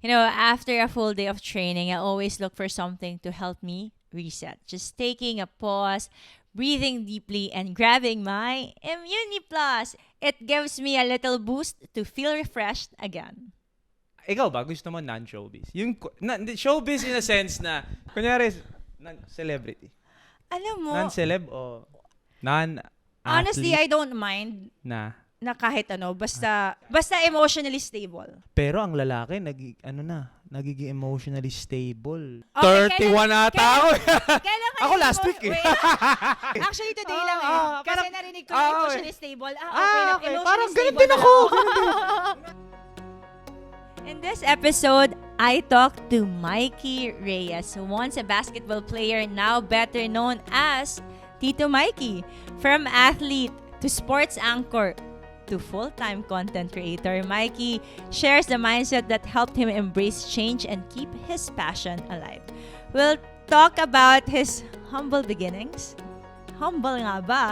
After a full day of training, I always look for something to help me reset. Just taking a pause, breathing deeply, and grabbing my Immuni Plus. It gives me a little boost to feel refreshed again. Ikaw ba, gusto mo non-showbiz? Showbiz in a sense na, kunyari, celebrity. Alam mo, Non-celeb o non-athlete honestly, I don't mind na. na kahit ano, basta emotionally stable. Pero ang lalaki, nagiging emotionally stable. Okay, 31 ata ako. Kailan ka Ako last week eh. Wait. Actually, today lang eh. Kasi narinig ko yung emotionally stable. Okay. Parang ganun stable din ako. In this episode, I talked to Mikey Reyes, once a basketball player, now better known as Tito Mikey. From athlete to sports anchor to full-time content creator, Mikey shares the mindset that helped him embrace change and keep his passion alive. We'll talk about his humble beginnings. Humble nga ba?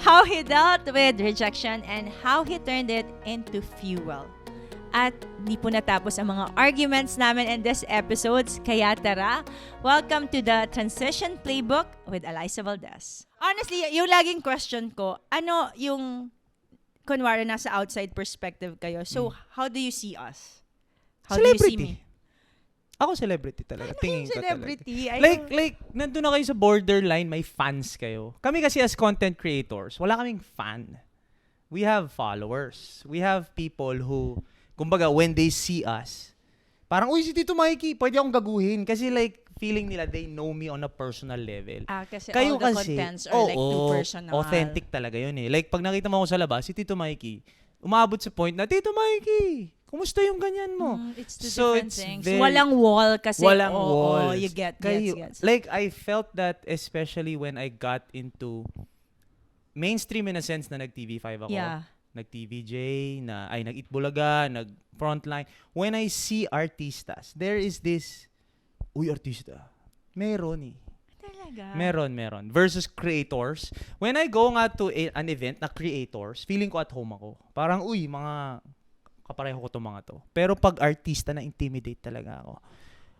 How he dealt with rejection and how he turned it into fuel. At di po natapos ang mga arguments namin in this episodes, kaya tara, welcome to the Transition Playbook with Eliza Valdez. Honestly, yung laging question ko, ano yung, kunwari nasa outside perspective kayo, so how do you see us? How do you see me? Ako celebrity talaga. Ano Tingin yung ko celebrity? talaga. Like, nandun na kayo sa borderline, may fans kayo. Kami kasi as content creators, wala kaming fan. We have followers. We have people who, kumbaga, when they see us, parang, uy, si Tito Mikey, pwede akong gaguhin. Kasi like, feeling nila, they know me on a personal level. Kasi Kayo all the kasi, contents are like too personal. authentic talaga yun eh. Like, pag nakita mo ako sa labas, si Tito Mikey, umabot sa point na, Tito Mikey, kumusta yung ganyan mo? It's two different it's things. very- Walang wall kasi. Walang walls. walls. You gets. Like, I felt that especially when I got into mainstream in a sense na nag-TV5 ako. Yeah. Nag-TVJ, nag-Itbulaga, nag-Frontline. When I see artistas, there is this, uy, artista. Meron eh. Talaga? Meron. Versus creators. When I go nga to an event na creators, feeling ko at home ako. Parang, uy, mga kapareho ko to mga to. Pero pag artista, na-intimidate talaga ako.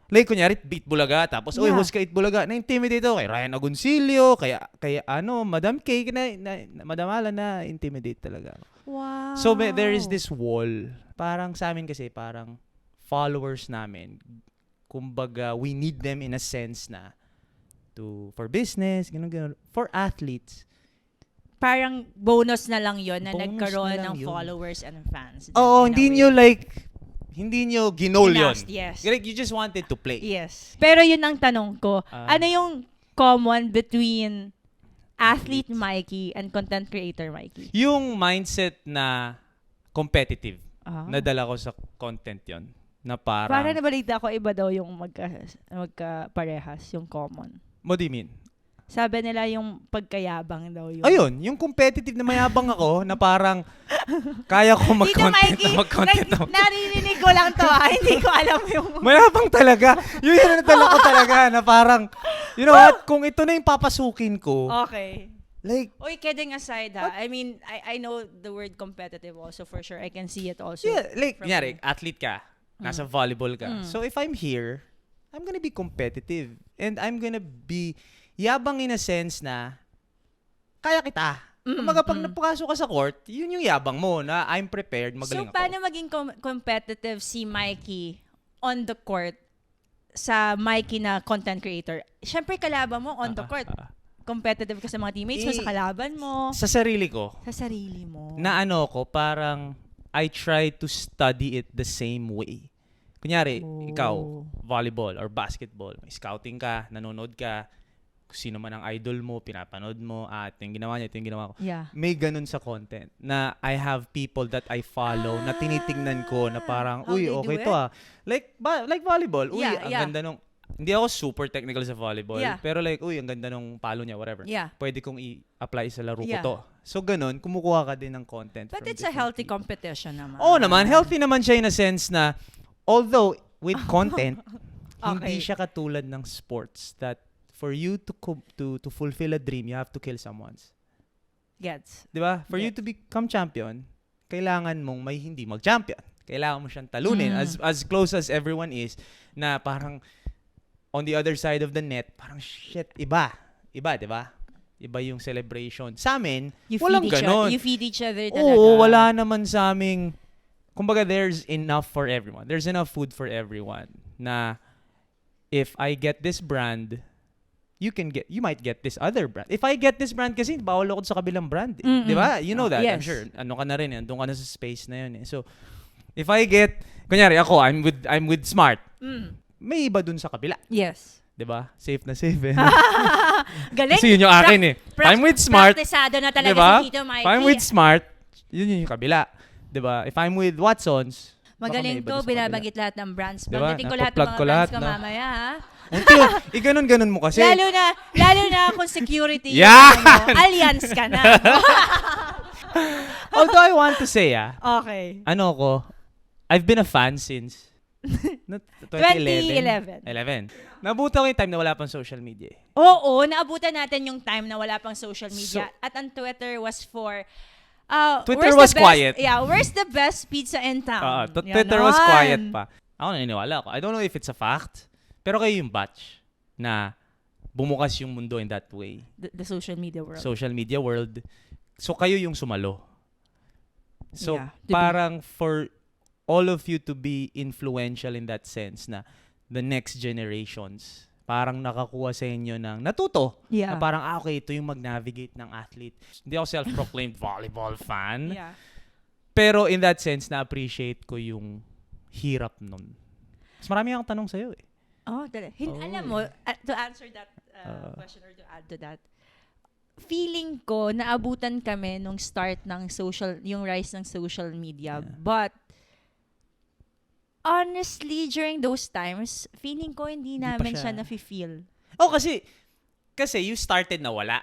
Like, kunyari, Beat Bulaga, tapos, uy, host ka Itbulaga, na-intimidate ako kay Ryan Agoncillo, kaya Madam K, Madam Alan, na-intimidate talaga ako. Wow. So, there is this wall. Parang sa amin kasi, parang followers namin, kumbaga, we need them in a sense na for business, ganun. For athletes, parang bonus na lang yon na Bonus nagkaroon na lang ng yun. followers and fans. Oo, in a hindi way. nyo ginol yun. Pinast, yes. Like, you just wanted to play. Yes. Pero yun ang tanong ko. Ah. Ano yung common between athlete Mikey and content creator Mikey? Yung mindset na competitive, Ah. nadala ko sa content yon na parang, Para nabalita ko, iba daw yung magka-parehas, yung common. what do you mean? Sabi nila yung pagkayabang daw yun. Ayun, yung competitive na mayabang ako na parang kaya ko Tito mag-content Mikey, na mag-content na. naririnig ko lang to hindi ko alam yung... Mayabang talaga. Yun yung nadala ko talaga na parang, you know what, kung ito na yung papasukin ko, Okay. like, Uy, kidding aside I mean, I know the word competitive also for sure. I can see it also. yeah, like, from kunyari, you. athlete ka, nasa volleyball ka. So if I'm here, I'm gonna be competitive. And I'm gonna be yabang in a sense na kaya kita. Kumbaga pag napasok ka sa court, yun yung yabang mo na I'm prepared, magaling So, paano maging competitive si Mikey on the court sa Mikey na content creator? Siyempre, kalaban mo on the court. Competitive ka sa mga teammates mo, sa kalaban mo, Sa sarili ko, sa sarili mo. na ano ko, parang I try to study it the same way. Kunyari, ikaw, volleyball or basketball, may scouting ka, nanonood ka, kung sino man ang idol mo, pinapanood mo, ito yung ginawa niya, ito yung ginawa ko. Yeah. May ganun sa content na I have people that I follow na tinitingnan ko na parang, How uy, they do okay it? to like volleyball. Uy, Yeah, ang yeah. ganda nung, hindi ako super technical sa volleyball, Yeah. pero like, uy, ang ganda nung palo niya, whatever. Yeah. Pwede kong i-apply sa laro Yeah. ko to. So ganun, kumukuha ka din ng content. But from it's a different healthy people. competition naman. Oo naman, healthy naman siya in a sense na, although with content, hindi Okay. siya katulad ng sports that for you to fulfill a dream, you have to kill someone. Gets. 'Di ba? For you Yes. to become champion, kailangan mong may hindi mag-champion. Kailangan mo siyang talunin. As close as everyone is, na parang on the other side of the net, parang shit, iba, di ba? Iba yung celebration. Sa amin, walang ganon. You feed each other talaga. Oo, wala naman sa aming, kumbaga there's enough for everyone. There's enough food for everyone. Na if I get this brand, you might get this other brand. If I get this brand kasi, bawal ako sa kabilang brand. Di ba? You know that, yes. I'm sure. Ano ka na rin, andun ka na sa space na yun. So, if I get, kunyari ako, I'm with Smart. May iba dun sa kabila. Yes. 'Di ba? Safe na safe eh. Galing. Kasi yun yung akin eh. If I'm with Smart, praktisado na talaga diba? si Tito Mikey. If I'm with Smart, yun yung kabila. 'Di ba? If I'm with Watsons, magaling to, binabanggit lahat ng brands. Diba? Pagdating ko lahat ng mga brands ko mamaya, ha? Ganon mo kasi. Lalo na kung security. Yan! Alliance ka na. Although I want to say, Okay. I've been a fan since 2011. 11. Nabuta ko yung time na wala pang social media. Oo, naabutan natin yung time na wala pang social media. At ang Twitter was for Twitter was quiet. Yeah, where's the best pizza in town? Twitter was quiet pa. Ako naniniwala ko. I don't know if it's a fact, pero kayo yung batch na bumukas yung mundo in that way. The social media world. Social media world. So kayo yung sumalo. So Yeah, parang for all of you to be influential in that sense na the next generations parang nakakuha sa inyo ng natuto. Yeah. Na parang, okay, ito yung mag-navigate ng athlete. Hindi ako self-proclaimed volleyball fan. Yeah. Pero in that sense, na-appreciate ko yung hirap nun. Mas marami akong tanong sa'yo eh. Oh, alam mo, to answer that question or to add to that, feeling ko, naabutan kami nung start ng yung rise ng social media. Yeah. But, honestly, during those times, feeling ko hindi namin siya nafe-feel. Oh, kasi you started na wala.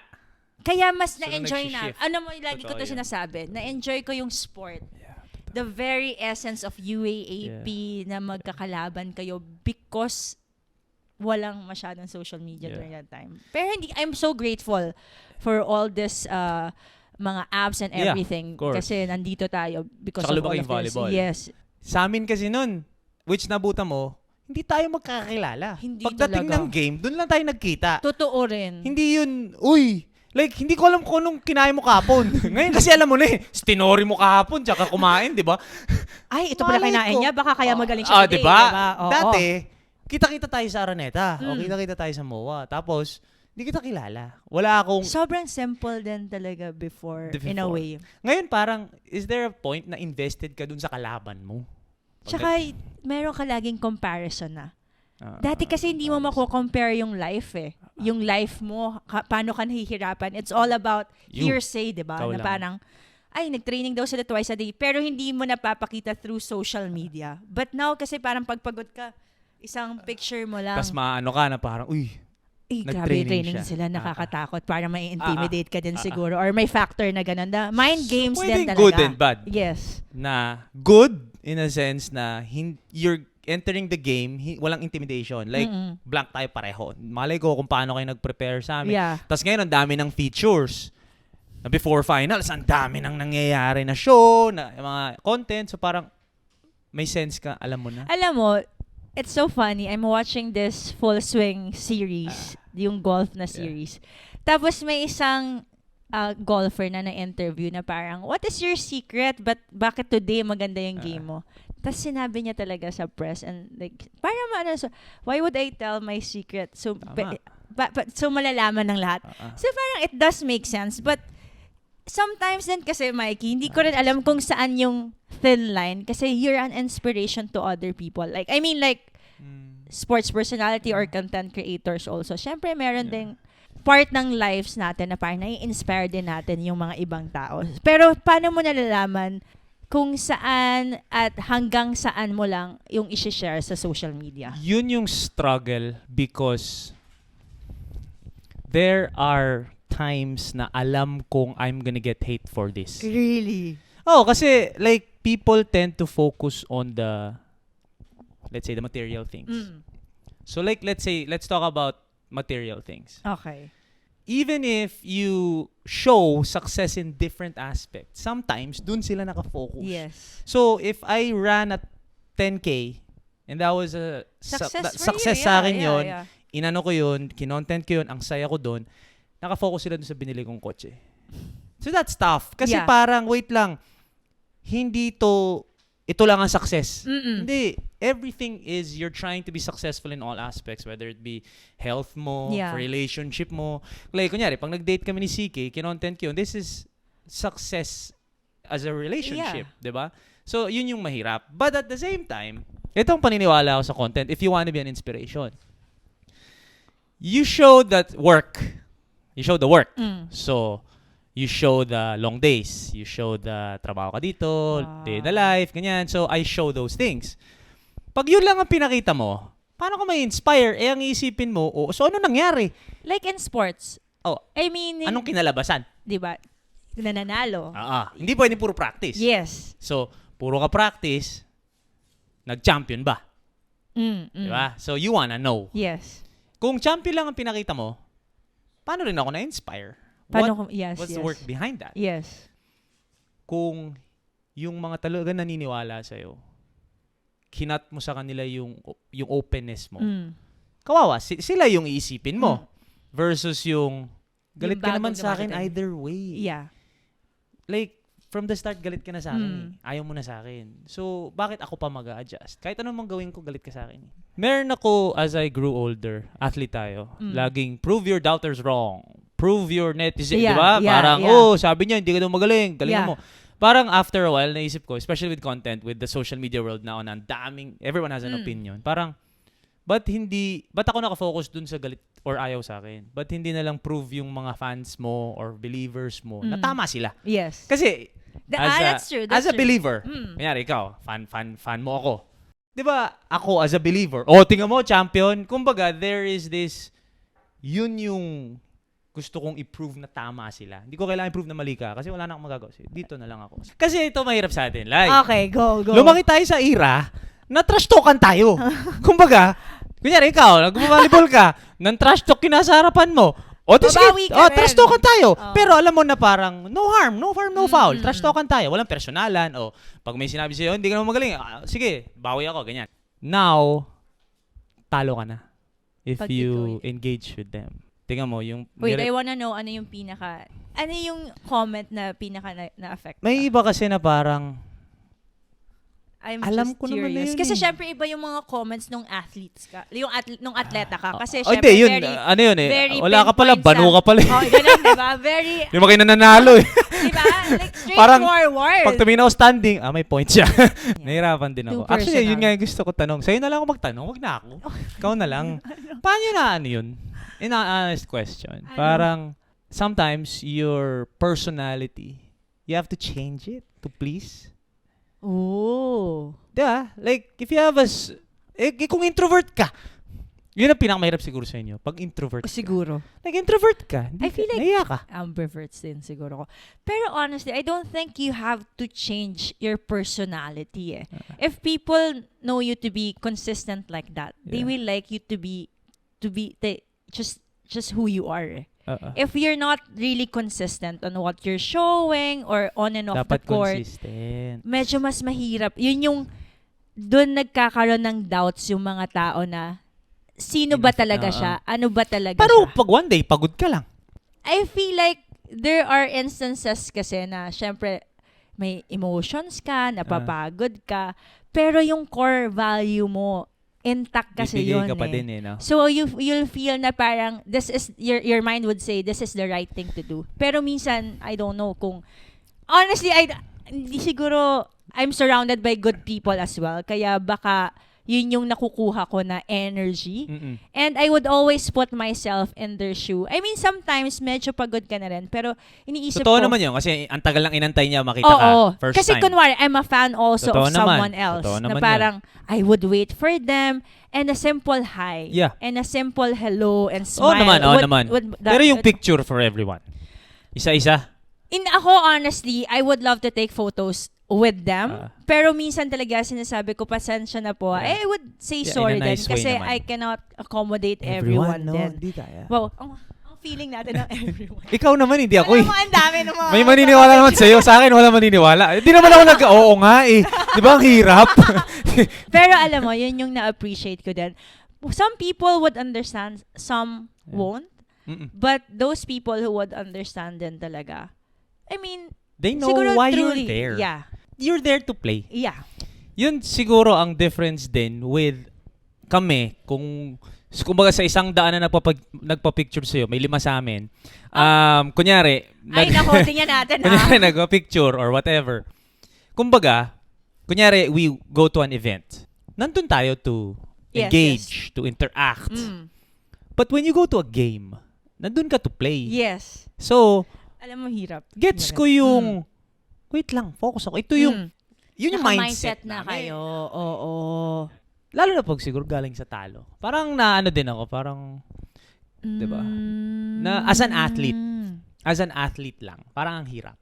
Kaya mas So, na-enjoy na. nagsishift. Ano mo, lagi ko to sinasabi. Na-enjoy ko yung sport. Yeah. The very essence of UAAP na magkakalaban kayo because walang masyadong social media during that time. Pero I'm so grateful for all this mga apps and everything. Kasi nandito tayo because Saka of all of volleyball. this. Yes. Sa amin kasi nun, which nabuta mo, hindi tayo magkakakilala. Hindi Pagdating talaga. ng game, dun lang tayo nagkita. Totoo rin. Hindi yun, hindi ko alam kung anong kinain mo kahapon. Ngayon kasi alam mo na tinori mo kahapon, tsaka kumain, di ba? Ay, ito pala kinain niya, baka kaya magaling siya today, diba? Oo. Dati, kita-kita tayo sa Araneta, o kita-kita tayo sa MOA. Tapos, hindi kita kilala. Wala akong... Sobrang simple din talaga before, in a way. Ngayon parang, is there a point na invested ka dun sa kalaban mo? Tsaka, meron ka laging comparison na. Dati kasi hindi mo mako-compare yung life eh. Yung life mo, paano ka nahihirapan. It's all about hearsay, di ba? Na parang, nag-training daw sila twice a day, pero hindi mo napapakita through social media. But now, kasi parang pagpagod ka, isang picture mo lang. Tapos maano ka na parang, grabe yung training sila, nakakatakot. Para may intimidate ka din siguro. Or may factor na ganun. Mind games din talaga. Good and bad. Yes. Na good in a sense na you're entering the game, walang intimidation. Like, blank tayo pareho. Malay ko kung paano kayo nag-prepare sa amin. Yeah. Tapos ngayon, ang dami ng features. Na before finals, ang dami nang nangyayari na show, na mga content. So parang, may sense ka, alam mo na. Alam mo, it's so funny. I'm watching this Full Swing series, yung golf na series. Tapos may isang golfer na na-interview na parang, what is your secret? Bakit today maganda yung game mo? Tapos sinabi niya talaga sa press and like, parang so, why would I tell my secret? So, so malalaman ng lahat. So parang it does make sense. But sometimes din kasi, Mikey, hindi ko rin alam kung saan yung thin line kasi you're an inspiration to other people. Like, I mean like, sports personality or content creators also. Siyempre, meron ding part ng lives natin na parang nai-inspire din natin yung mga ibang tao. Pero paano mo nalalaman kung saan at hanggang saan mo lang yung isi-share sa social media? Yun yung struggle because there are times na alam kong I'm gonna get hate for this. Really? Oh, kasi like people tend to focus on the, let's say, the material things. So like let's talk about material things. Okay. even if you show success in different aspects, sometimes dun sila nakafocus. Yes. So, if I ran at 10K, and that was a success sa akin yun, inano ko yun, kinontent ko yun, ang saya ko dun, nakafocus sila dun sa binili kong kotse. So, that's tough. Kasi parang, wait lang, ito lang ang success. Hindi. Everything is you're trying to be successful in all aspects, whether it be health mo, relationship mo. Like, kunyari, pag nag-date kami ni CK, kinontent ko yun, this is success as a relationship, di ba? So, yun yung mahirap. But at the same time, itong paniniwala ako sa content, if you want to be an inspiration, you show that work. You show the work. So, you show the long days. You show the trabaho ka dito, day in the life, ganyan. So, I show those things. Pag yun lang ang pinakita mo, paano ka may inspire? Ang iisipin mo, so ano nangyari? Like in sports. I mean, anong kinalabasan? Di ba? Nananalo. Hindi pwede puro practice. Yes. So, puro ka practice, nag-champion ba? Di ba? So, you wanna know. Yes. Kung champion lang ang pinakita mo, paano rin ako na-inspire? What's the work behind that? Yes. Kung yung mga talaga naniniwala sa'yo, kinat mo sa kanila yung openness mo, kawawa, sila yung iisipin mo. Versus yung, galit ka naman sa akin either way. Yeah. Like, from the start, galit ka na sa akin. Ayaw mo na sa akin. So, bakit ako pa mag-a-adjust? Kahit anong gawin ko, galit ka sa akin. Meron ako, as I grew older, athlete tayo, laging, prove your doubters wrong. Prove your netizen, di ba? Parang, sabi niya, hindi ka daw magaling. Galingan mo. Parang after a while, naisip ko, especially with content, with the social media world now, na daming, everyone has an opinion. Parang, ba't ako nakafocus dun sa galit or ayaw sa akin? Ba't hindi na lang prove yung mga fans mo or believers mo na tama sila? Yes. Kasi, that's true. As a believer, kunyari ikaw, fan mo ako. Di ba, ako as a believer, tingnan mo, champion. Kumbaga, there is this, yun yung gusto kong i-prove na tama sila. Hindi ko kailangan i-prove na mali ka kasi wala na akong magagawa. Dito na lang ako. Kasi ito mahirap sa atin. Like, okay, go. Lumaki tayo sa era na trash talkan tayo. Kumbaga, kunyari ikaw, nag-volleyball ka, nang trash talk kinasa harapan mo. Trash talkan tayo. Pero alam mo na parang, no harm, no foul. Trash talkan tayo. Walang personalan. Pag may sinabi sa'yo, hindi ka naman magaling. Sige, bawi ako, ganyan. Now, talo ka na. If you engage with them. Tingnan mo, yung... Wait, I wanna know ano yung comment na pinaka na-affect? May iba kasi na parang... Alam ko naman na yun. Kasi syempre iba yung mga comments nung athletes ka. Nung atleta ka. Kasi syempre yun, very wala ka pala, bano ka pala. Ganun, diba? Very... Hindi mo kayo nananalo eh. Diba? Like straightforward. Pag tumingin ako standing, may point siya. Nahirapan din ako. Actually, yun nga yung gusto ko tanong. Sa'yo na lang ako magtanong. Wag na ako. Ikaw na lang. Paano na yun? In an honest question. Parang, sometimes your personality, you have to change it to please. Diba? Like, if you have kung introvert ka, yun ang pinakamahirap siguro sa inyo. Pag introvert ka. Siguro. Like, introvert ka. I feel like, naiya ka. ambiverts din siguro ko. Pero honestly, I don't think you have to change your personality eh. If people know you to be consistent like that, they will like you to be just who you are. If you're not really consistent on what you're showing or on and off the court, consistent. Medyo mas mahirap. Yun yung doon nagkakaroon ng doubts yung mga tao na sino ba talaga siya? Ano ba talaga Pero siya? pag one day, pagod ka lang. I feel like there are instances kasi na syempre may emotions ka, napapagod ka, pero yung core value mo intact kasi yun ka pa din no? So you'll feel na parang this is your mind would say this is the right thing to do. Pero minsan I don't know kung honestly hindi siguro I'm surrounded by good people as well. Kaya baka yun yung nakukuha ko na energy. And I would always put myself in their shoe. I mean, sometimes medyo pagod ka na rin. Pero iniisip ko... Totoo naman yun. Kasi ang tagal lang inantay niya makita ka first kasi time. Kasi kunwari, I'm a fan also Totoo of someone else. Na parang, I would wait for them and a simple hi. Yeah. And a simple hello and smile. Naman. Pero yung picture for everyone. Isa-isa. Ako, honestly, I would love to take photos with them. Pero minsan talaga sinasabi ko, pasensya na po. I would say sorry nice din. Kasi naman. I cannot accommodate everyone no, din. Hindi kaya. Wow. Ang feeling natin ng everyone. Ikaw naman, hindi ako Alam mo, ang dami ng mga... May maniniwala naman sa'yo. Sa akin, wala maniniwala. Hindi naman ako oo nga eh. Di ba ang hirap? Pero alam mo, yun yung na-appreciate ko din. Some people would understand, some won't. Mm-mm. But those people who would understand din talaga, I mean, They know siguro why truly, you're there. Yeah. You're there to play. Yeah. Yun siguro ang difference din with kami, kumbaga sa 100 na nagpa-picture sa'yo, may 5 sa amin. Kunyari, Ay, nako, tingnan natin kunyari nagpa-picture or whatever. Kumbaga, kunyari, we go to an event. Nandun tayo to engage, to interact. But when you go to a game, nandun ka to play. Yes. So, alam mo, hirap. gets ko yung, wait lang, focus ako. Ito yung, yun yung Naka-mindset mindset na namin. kayo. Oo. Lalo na pag siguro galing sa talo. Parang naano din ako, parang, diba? Na, as an athlete lang, parang ang hirap.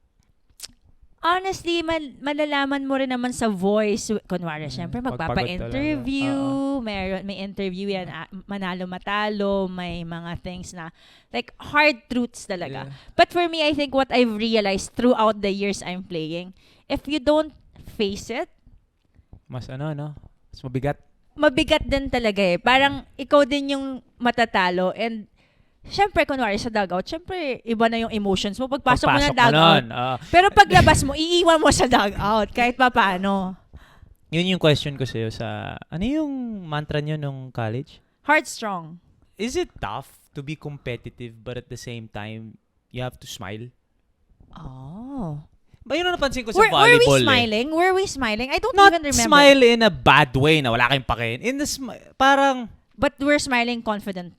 Honestly, malalaman mo rin naman sa voice. Kunwari, syempre, magpapa-interview. May interview yan, manalo-matalo. May mga things na, like, hard truths talaga. Yeah. But for me, I think what I've realized throughout the years I'm playing, if you don't face it, Mas mabigat. mabigat din talaga eh. Parang, ikaw din yung matatalo. And, syempre, kunwari sa dugout, syempre, iba na yung emotions mo. Pagpasok mo ng dugout. Pero paglabas mo, iiwan mo sa dugout. Kahit pa paano. Yun yung question ko sa'yo sa, ano yung mantra nyo nung college? Heart strong. Is it tough to be competitive but at the same time, you have to smile? Oh. Ba yun ang napansin ko sa Were volleyball we smiling? Were we smiling? I don't Not even remember. smile in a bad way na wala kayong pakin. In the parang, But we're smiling confident.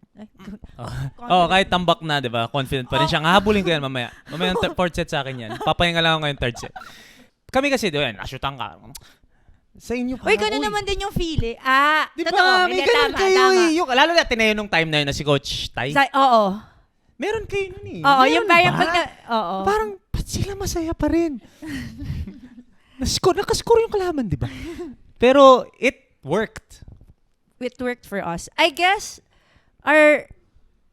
kahit tambak na, di ba? Confident pa rin siya. Habulin ko yan mamaya. Mamaya yung fourth set sa akin yan. Papahinga lang ako ngayon third set. Kami kasi, doon, nasyutan ka. Sa inyo parang, Uy, gano'n naman din yung feeling. Di totoo. ba? May Hindi, ganun tama, kayo tama. eh. Lalo na tinayo nung time na yun na si Coach Tai. Oo. Meron kayo nun eh. Oo, Meron yung parang ba? oo. Parang, ba't sila masaya pa rin? Nakascore yung kalaban, di ba? Pero, it worked. It worked for us. I guess, our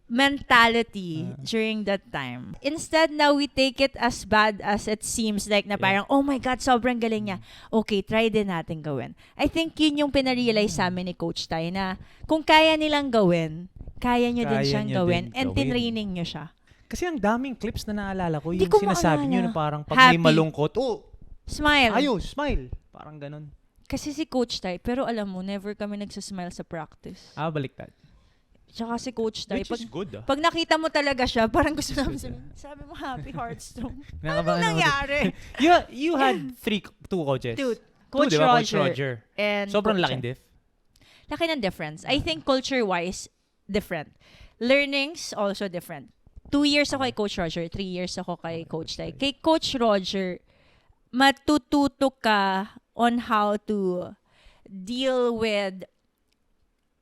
mentality during that time, instead now we take it as bad as it seems, like na parang, oh my God, sobrang galing niya. Okay, try din natin gawin. I think yun yung pinarealize sa amin ni Coach Tai na kung kaya nilang gawin, kaya nyo din siyang gawin and tinraining nyo siya. Kasi ang daming clips na naalala ko, Di yung ko sinasabi maalala. nyo na parang pag Happy. may malungkot, Smile. ayos, smile. Parang ganun. Kasi si Coach Tai, pero alam mo, never kami nagsasmile sa practice. Baliktad. Tsaka si Coach Tai, Which is good pag nakita mo talaga siya, parang gusto namin sabi mo, happy heart strong. Ano nangyari? You had two coaches. Coach diba? Roger. Coach Roger. And Sobrang Coach laking Tai. diff. Laki ng difference. I think culture-wise, different. Learnings, also different. 2 years ako kay Coach Roger, 3 years ako kay Coach Tai. Kay Coach Roger, matututo ka on how to deal with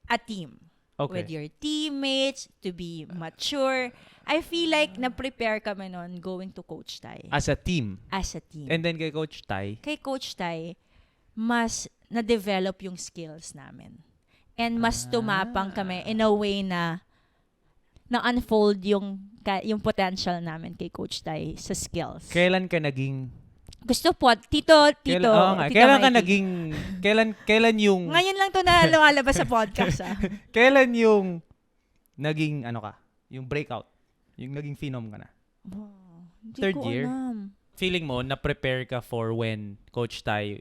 a team. Okay. With your teammates, to be mature. I feel like na-prepare kami nun going to Coach Tai. As a team. As a team. And then kay Coach Tai. Kay Coach Tai, mas na-develop yung skills namin. And mas tumapang kami in a way na na-unfold yung potential namin kay Coach Tai sa skills. Kailan ka naging... Gusto po, Tito Kailan ka Mikey. naging... Kailan yung... Ngayon lang to na lumalabas sa podcast. Kailan yung naging yung breakout? Yung naging phenom ka na? Hindi Third ko year? alam. Feeling mo, na-prepare ka for when Coach Tai,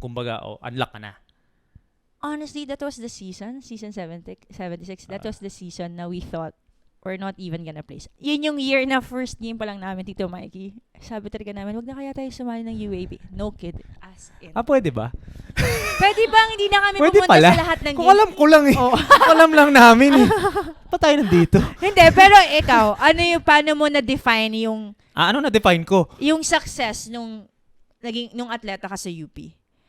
kumbaga, unlock ka na? Honestly, that was the season 76. That was the season na we thought we're not even gonna play. Yun yung year na first game pa lang namin, Tito Mikey. Sabi talaga namin, wag na kaya tayo sumali ng UAP. No kid. As in. Pwede ba? Pwede bang hindi na kami Pwede pumunta pala. sa lahat ng Kung game? alam ko lang eh. Kung alam lang namin eh. Pa tayo nandito? Hindi, pero ikaw, paano mo na-define yung Ano na-define ko? yung success nung atleta ka sa UP?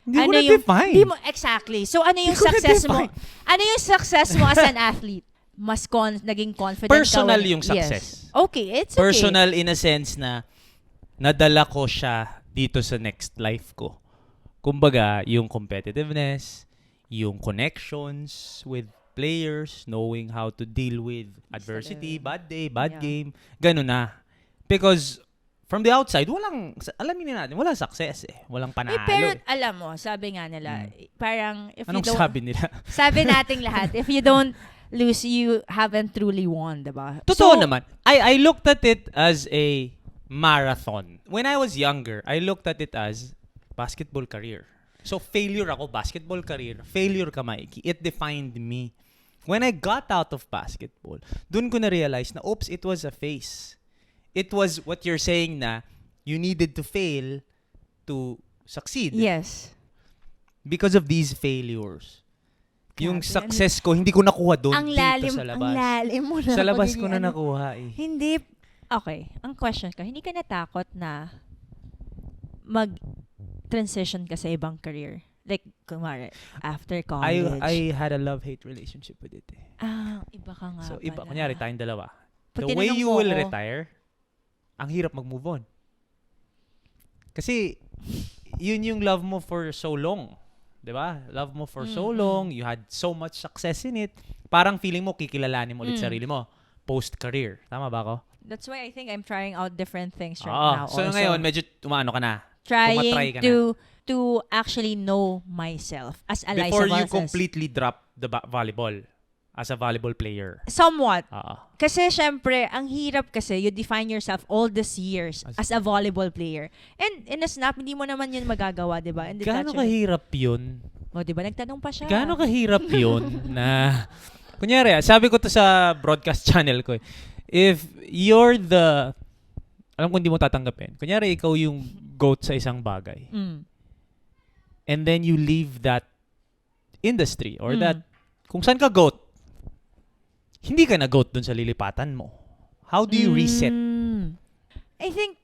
Hindi ko na-define. Hindi mo, exactly. So, ano yung Hindi ko success mo? na-define. Ano yung success mo as an athlete? Mas naging confident Personal ka yung success. Yes. Okay, it's okay. Personal in a sense na nadala ko siya dito sa next life ko. Kumbaga, yung competitiveness, yung connections with players, knowing how to deal with adversity, bad day, bad Yeah. game, ganun na. Because from the outside, alamin natin, walang success eh. Walang panalo pero eh. alam mo, sabi nga nila, parang if Anong you don't, sabi nila? sabi nating lahat, if you don't lose, you haven't truly won, diba? Totoo naman. I looked at it as a marathon. When I was younger, I looked at it as basketball career. So failure ako, basketball career. Failure ka, Mikey. It defined me. When I got out of basketball, dun ko na-realize na, oops, it was a phase. It was what you're saying na you needed to fail to succeed. Yes. Because of these failures. Yung Grabe. success ko, hindi ko nakuha doon Ang dito lalim, sa labas. ang lalim mo na. Sa labas ko pagiging na nakuha eh. Hindi. Okay. Ang question ko, hindi ka natakot na mag-transition ka sa ibang career? Like, kumari, after college. I had a love-hate relationship with it eh. Iba ka nga So, pala. kunyari tayong dalawa. Pag The way tinanong you mo will ako, retire, ang hirap mag-move on. Kasi, yun yung love mo for so long. 'Di ba? Love mo for so long, you had so much success in it. Parang feeling mo, kikilalanin mo ulit sarili mo. Post-career. Tama ba ako? That's why I think I'm trying out different things right Oo. now. So, also. ngayon, medyo umano ka na. Trying tumatry ka to actually know myself as Eliza Before you Valses. completely drop the volleyball as a volleyball player. Somewhat. Oo. Kasi syempre, ang hirap kasi you define yourself all these years as a volleyball player. And in a snap, hindi mo naman yun magagawa, di ba? And Gaano kahirap yun? O, di ba? Nagtanong pa siya. Gaano kahirap yun na... Kunyari, sabi ko to sa broadcast channel ko eh. If you're the... Alam ko hindi mo tatanggapin. Kunyari, ikaw yung GOAT sa isang bagay. And then you leave that industry or that... Kung saan ka GOAT, hindi ka na GOAT dun sa lilipatan mo. How do you reset? I think,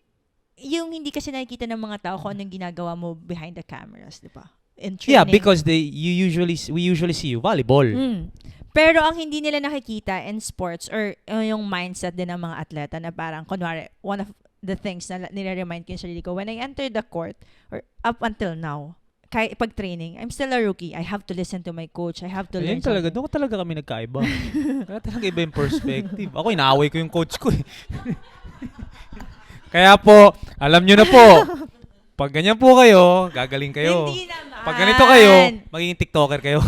yung hindi kasi nakikita ng mga tao kung anong ginagawa mo behind the cameras, di ba? In training. Yeah, because we usually see you volleyball. Pero ang hindi nila nakikita in sports or yung mindset din ng mga atleta na parang, kunwari, one of the things na nire-remind ko yung sarili ko, when I enter the court, or up until now, kahit pag training, I'm still a rookie. I have to listen to my coach. I have to learn Ayun talaga, something. doon talaga kami nagkaiba. Kaya talaga iba yung perspective. Ako, inaaway ko yung coach ko eh. Kaya po, alam nyo na po, pag ganyan po kayo, gagaling kayo. Hindi naman. Pag ganito kayo, magiging TikToker kayo.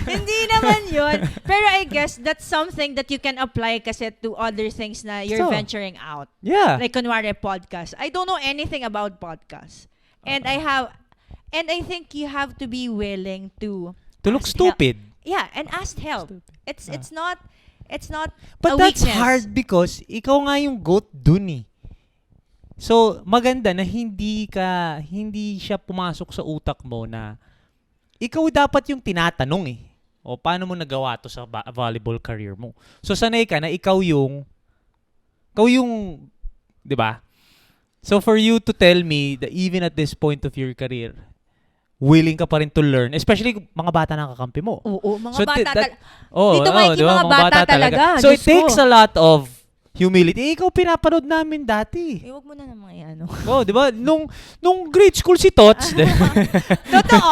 Hindi naman yun. Pero I guess that's something that you can apply kasi to other things na you're So, venturing out. Yeah. Like, kunwari, podcast. I don't know anything about podcasts. And I think you have to be willing to look ask stupid. yeah, and ask help. Stupid. It's not But a that's weakness. hard because ikaw nga yung GOAT dun eh. So, maganda na hindi siya pumasok sa utak mo na ikaw dapat yung tinatanong eh. O paano mo nagawa to sa volleyball career mo. So, sanay ka na ikaw yung, 'di ba? So, for you to tell me that even at this point of your career, willing ka pa rin to learn, especially mga bata na kakampi mo. Oo, mga So, bata that- Oh, Dito, Mikey, diba? mga bata talaga. So, Diyos it takes ko. a lot of humility. Ikaw pinapanood namin dati. Huwag mo na namang ano. Oh, 'di ba? Nung grade school si Tots, Totoo.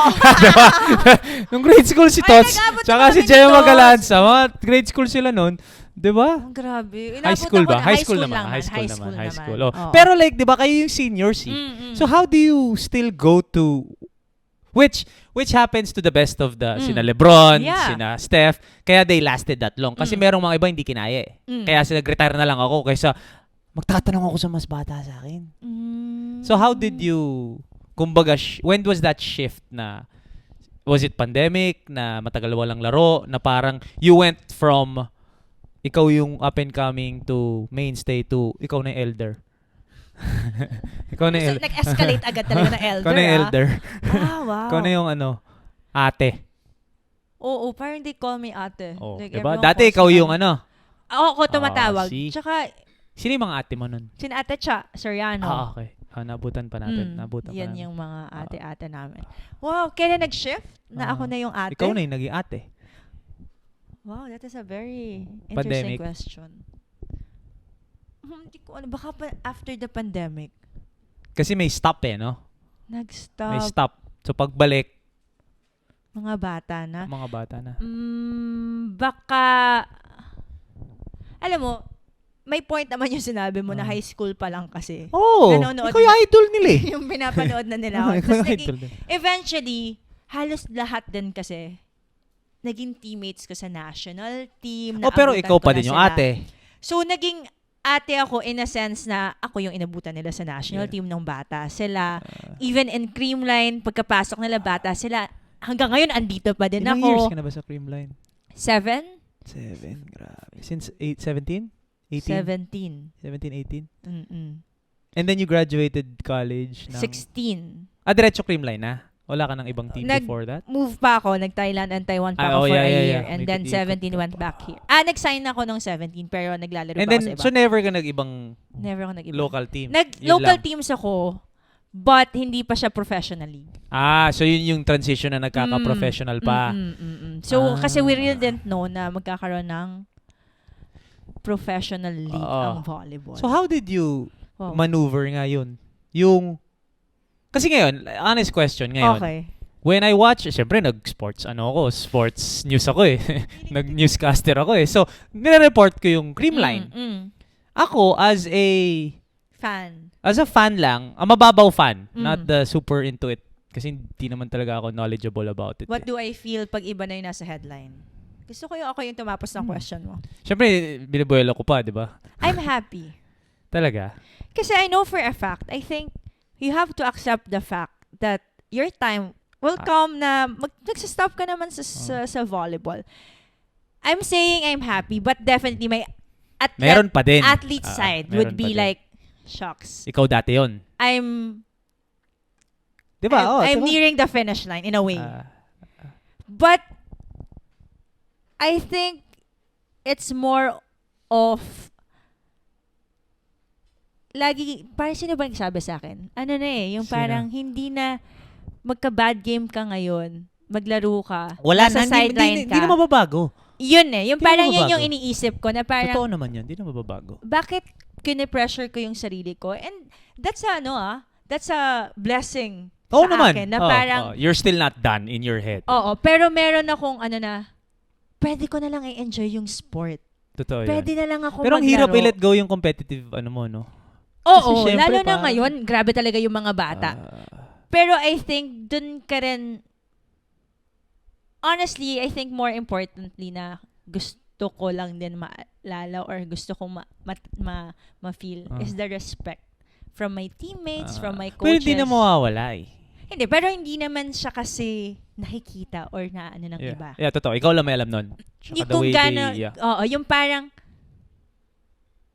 nung grade school si Ay, Tots, nag-abot tsaka na si kami ni Gemma Tots. Galanza, mga grade school sila noon, 'di ba? Ang grabe. High Inabot school ako ba? na- High school naman. Oh. Oo. Pero like, 'di ba kayo yung seniors eh. So how do you still go to which happens to the best of the sina LeBron, Yeah. sina Steph, kaya they lasted that long. Kasi merong mga iba hindi kinaya eh. Kaya sila retire na lang ako kaysa magtatanong ako sa mas bata sa akin. So how did you, kumbaga, when was that shift na, was it pandemic, na matagal walang laro, na parang you went from ikaw yung up and coming to mainstay to ikaw na yung elder? Ikaw na yung So, nag-escalate agad talaga na elder. Ikaw na yung elder. Wow. Ikaw na yung ate. Oo, parang they call me ate. Oh, Like, diba? everyone Dati calls ikaw me yung ate. Ako tumatawag. see? Tsaka, Sino yung mga ate mo nun? sina Ate Cha, Soriano. Okay. Nabutan pa natin. Nabutan pa Yan natin. yung mga ate-ate namin. Wow, kailan nag-shift na ako na yung ate? Ikaw na yung naging ate. Wow, that is a very interesting Pandemic. question. Hindi ko alam. Baka pa after the pandemic, Kasi may stop eh, no? May nag-stop. stop. So pagbalik, Mga bata na. Mga bata na. Baka, alam mo, may point naman yung sinabi mo na high school pa lang kasi. Nanonood ikaw yung idol nila eh. yung pinapanood na nila. Ikaw Tapos yung idol nila. eventually, halos lahat din kasi, naging teammates ko sa national team. Pero naabutan ikaw ko pa na din yung sila. ate. So, naging ate ako in a sense na ako yung inabutan nila sa national Yeah. team ng bata. Sila, even in Creamline, pagkapasok nila bata, sila, hanggang ngayon, andito pa din Ilang ako. years ka na ba sa Creamline? 7? 7, grabe. Since 17? 18? 17. 17, 18? Mm-mm. And then you graduated college ng... 16. Diretso Creamline na? Wala ka ng ibang team before that? Move pa ako, nag-Thailand and Taiwan pa ako for a year. And then 17 went back here. Nag-sign ako nung 17 pero naglalaro And pa then, ako sa iba. so never ka nag-ibang Never ako nag-iba. local team? Yun Local lang. teams ako, but hindi pa siya professional league. So yun yung transition na nagkaka-professional pa. So, kasi we really didn't know na magkakaroon ng professional league ang volleyball. So how did you Wow. maneuver nga yun? Kasi ngayon, honest question ngayon. Okay. When I watch, syempre sports news ako eh. Nag-newscaster ako eh. So, nire-report ko yung Creamline. Ako, as a fan lang, a mababaw fan, not the super into it. Kasi hindi naman talaga ako knowledgeable about it. What do I feel pag iba na yung nasa headline? Gusto ko yung ako yung tumapos ng question mo. Syempre, binibuelo ko pa, di ba? I'm happy. Talaga? Kasi I know for a fact, I think you have to accept the fact that your time will come na nagsastop ka naman sa volleyball. I'm saying I'm happy, but definitely my Meron pa din. athlete side would meron be pa din. like, shucks. Ikaw dati yun. Di ba? I'm diba? nearing the finish line in a way. But I think it's more of parang sino ba nagsabi sa akin? Yung Sino? parang hindi na magka-bad game ka ngayon, maglaro ka, Wala nasa na, sideline hindi ka. na mababago. Yun yung Hindi parang na yun mababago. yung iniisip ko na parang, Totoo naman yun, hindi na mababago. bakit kine-pressure ko yung sarili ko? And that's a blessing Oo sa naman. akin. Na parang, You're still not done in your head. oo, pero meron akong pwede ko na lang i-enjoy yung sport. Totoo Pwede yan. na lang ako Pero ang maglaro. hirap i-let go yung competitive no? Oo, Kasi syempre lalo na parang- ngayon, grabe talaga yung mga bata. Pero I think dun ka rin, honestly, I think more importantly na gusto ko lang din maalala or gusto kong ma-feel is the respect from my teammates, from my coaches. Pero hindi na mawawala eh. Hindi, pero hindi naman siya kasi nakikita or ng iba. Yeah, totoo. Ikaw lang may alam nun. Tsaka Yung the way oo, yung parang,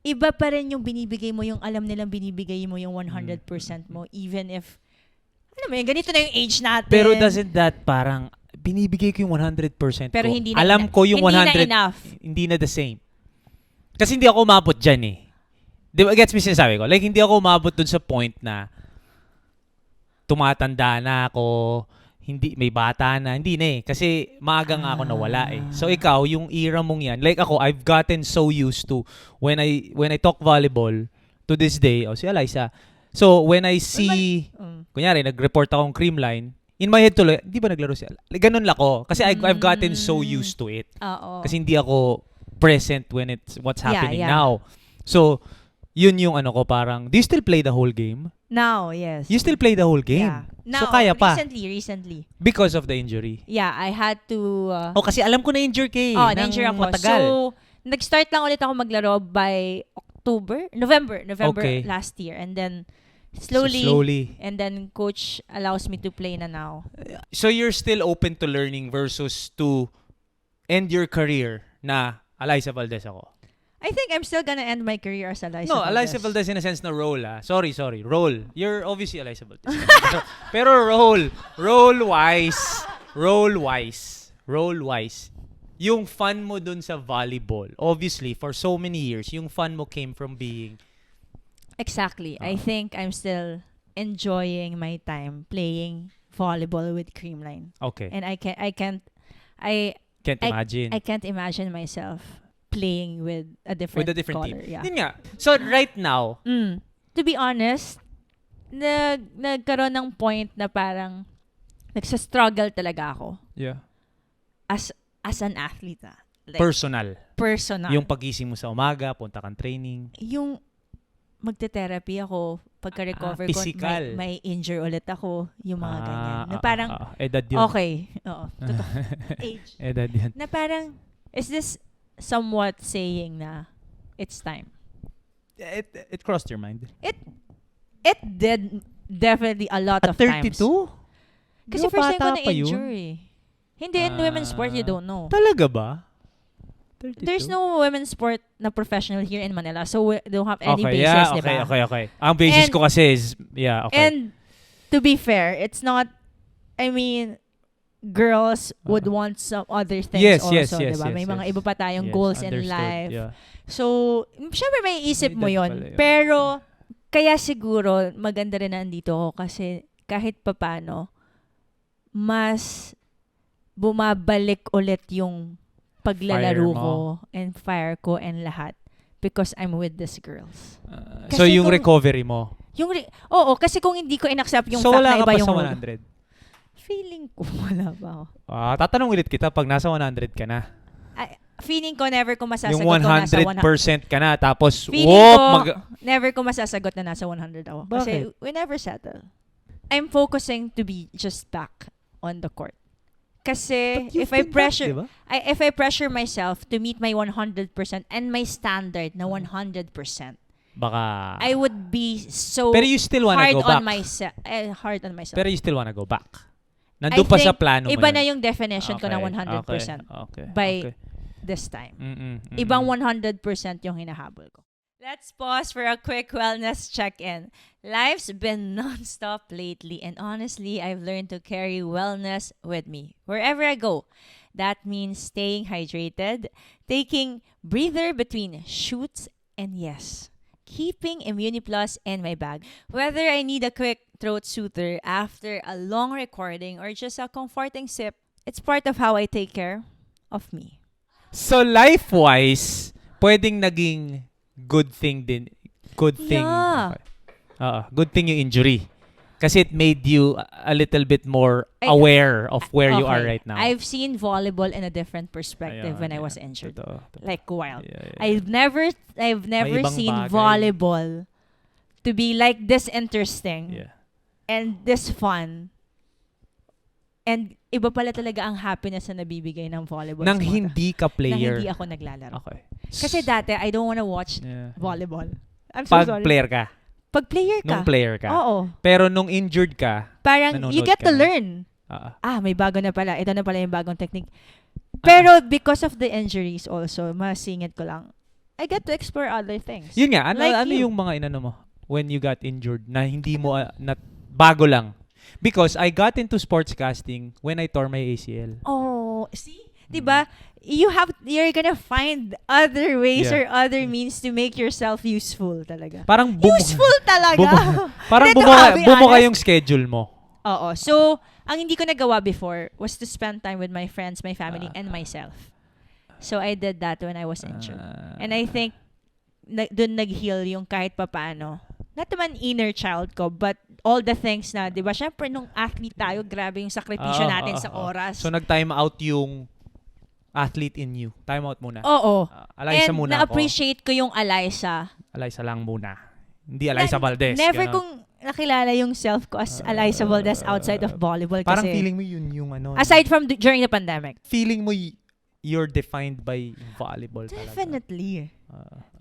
iba pa rin yung binibigay mo, yung alam nilang binibigay mo yung 100% mo, even if, alam mo yun, ganito na yung age natin. Pero doesn't that parang, binibigay ko yung 100% Pero ko. hindi na Alam ko yung hindi 100. na enough. Hindi na the same. Kasi hindi ako umabot dyan eh. Di ba, gets me sinasabi ko? Like, hindi ako umabot dun sa point na tumatanda na ako, hindi, may bata na. Hindi na eh. Kasi maaga nga ako nawala eh. So ikaw, yung era mong yan, like ako, I've gotten so used to when I talk volleyball to this day, si Eliza. So when I see, kunyari, nag-report akong Creamline, in my head tuloy, di ba naglaro si Eliza? Like, ganun lang ako. Kasi I've gotten so used to it. Oo. Kasi hindi ako present when what's happening yeah. now. So, yun yung ko parang, do you still play the whole game? Now, yes. You still play the whole game. Yeah. Now, So, kaya pa. Recently. Because of the injury. Yeah, I had to... Kasi alam ko na-injure ka eh. na-injure ako. Matagal. So, nag-start lang ulit ako maglaro by November Okay. last year. And then, So, slowly. and then coach allows me to play na now. So, you're still open to learning versus to end your career na Eliza Valdez ako. I think I'm still gonna end my career as Eliza No, Valdez. Eliza Valdez in a sense na role Sorry. Role. You're obviously Eliza Valdez. Pero role-wise, yung fun mo dun sa volleyball, obviously, for so many years, yung fun mo came from being... Exactly. I think I'm still enjoying my time playing volleyball with Creamline. Okay. And I can't Can't imagine. I can't imagine myself playing with a different color. team. Yeah. Yun nga. So, right now, To be honest, nagkaroon ng point na parang nagsa-struggle talaga ako. Yeah. As an athlete, like, Personal. personal. Yung pagising mo sa umaga, punta kang training. Yung magte-therapy ako, pagka-recover ko, physical. may injure ulit ako, yung mga ganyan. Na parang, edad yun. okay, oo, totoo. Age. Edad yun. Na parang, is this somewhat saying na it's time? It crossed your mind. It did definitely a lot of At 32? times. Kasi Di ba first time ko bata pa yun? na-injure eh. Hindi, in women's sport, you don't know. Talaga ba? 32? There's no women's sport na professional here in Manila, so we don't have any okay, basis, yeah, di ba? okay. Ang basis And- ko kasi is, yeah, okay. And to be fair, it's not, I mean, girls would want some other things Yes, also, yes, di yes, ba? yes, May mga yes. iba pa tayong Yes, goals in understood, life. yeah. So, syempre may isip May mo edad yon. pala yun. Pero, kaya siguro, maganda rin na andito ako kasi kahit papano, mas bumabalik ulit yung paglalaro Fire mo. ko and fire ko and lahat because I'm with these girls. So Kasi yung kung- recovery mo. Oo, kasi kung hindi ko in-accept yung So fact wala na ka iba pa yung sa role. 100? Feeling ko, wala ba ako? Tatanong ulit kita pag nasa 100 ka na. Feeling ko never ko masasagot Yung kung nasa 100% ka na tapos Feeling whoop, ko, never ko masasagot na nasa 100 ako. Kasi Bakit? we never settle. I'm focusing to be just back on the court. Kasi if I pressure if I pressure myself to meet my 100% and my standard na 100%, baka I would be so Pero you still wanna hard go on back. myself. Hard on myself. Pero you still wanna go back. Nandun pa sa plano mo. Iba yun. na yung definition ko ng 100% Okay. by this time. Mm-mm. Ibang 100% yung hinahabol ko. Let's pause for a quick wellness check-in. Life's been non-stop lately, and honestly, I've learned to carry wellness with me wherever I go. That means staying hydrated, taking breather between shoots, and yes, keeping ImmuniPlus in my bag. Whether I need a quick throat soother after a long recording or just a comforting sip, it's part of how I take care of me. So life-wise, pwedeng naging good thing din. Good thing. Yeah. Okay. Good thing yung injury. Kasi it made you a little bit more aware of where you are Okay. right now. I've seen volleyball in a different perspective Ayun, when I yeah. was injured. Totoo. Like wild. Yeah. I've never ibang seen bagay. volleyball to be like this interesting Yeah. and this fun. And iba pala talaga ang happiness na nabibigay ng volleyball. Nang sa mga- hindi ka nang player. hindi ako naglalaro. Okay. Kasi dati, I don't wanna watch Yeah. volleyball. I'm so Pag sorry. player ka. Pag player ka. Nung player ka. Oo. Pero nung injured ka, Parang you nanonood get ka to na. learn. May bago na pala. Ito na pala yung bagong technique. Pero because of the injuries also, masingit ko lang, I get to explore other things. yun nga, ano, Like ano you. yung mga inano mo when you got injured na hindi mo, na bago lang? Because I got into sportscasting when I tore my ACL. Oh, see? Diba? You're gonna find other ways Yeah. or other means to make yourself useful talaga. Parang Useful talaga! parang Hindi, to be bumuka honest. yung schedule mo. Oo. So, ang hindi ko nagawa before was to spend time with my friends, my family, and myself. So, I did that when I was injured. And I think, dun nag-heal yung kahit papaano. Not naman inner child ko, but all the things na, di ba, syempre nung athlete tayo, grabe yung sakripisyo natin sa oras. So, nag-time out yung athlete in you. Time out muna. Oo. Alaysa And muna na-appreciate ko yung Alaysa. Alaysa lang muna. Hindi Alaysa Valdez. Never ganon. kong nakilala yung self ko as Alaysa Valdez outside of volleyball. Parang kasi, feeling mo yun yung ano. aside from during the pandemic. feeling mo you're defined by volleyball talaga. Definitely.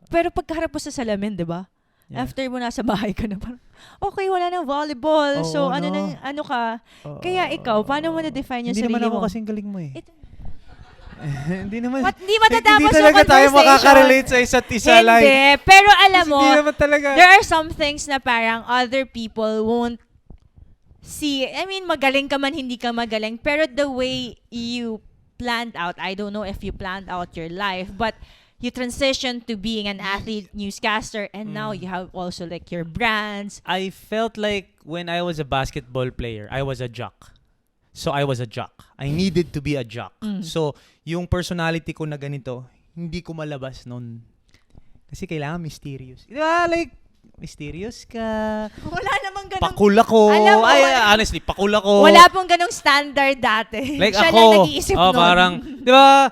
Pero pagkaharap mo sa salamin, di ba? Yeah. After mo nasa bahay ka na parang, okay, wala nang volleyball. Oo, So, no. ano ka? Kaya ikaw, paano mo na-define yung Hindi sarili naman ako mo? kasing galing mo eh. Ito- Hindi naman. Hindi matatapos Hindi yung talaga tayo conversation. makaka-relate sa isa't isa. Hindi. Pero alam mo, Hindi naman talaga. there are some things na parang other people won't see. I mean, magaling ka man, hindi ka magaling. Pero the way you planned out, I don't know if you planned out your life, but you transitioned to being an athlete, newscaster, and now you have also like your brands. I felt like when I was a basketball player, I was a jock. So I was a jock. I needed to be a jock. So yung personality ko na ganito, hindi ko malabas nun. Kasi kailangan mysterious. Di ba? Like, mysterious ka. Wala namang ganong... Pakul ako. Alam mo, Ay, honestly, pakul ako. Wala pong ganong standard dati. Like Siya ako. lang nag-iisip nun. Parang, di ba?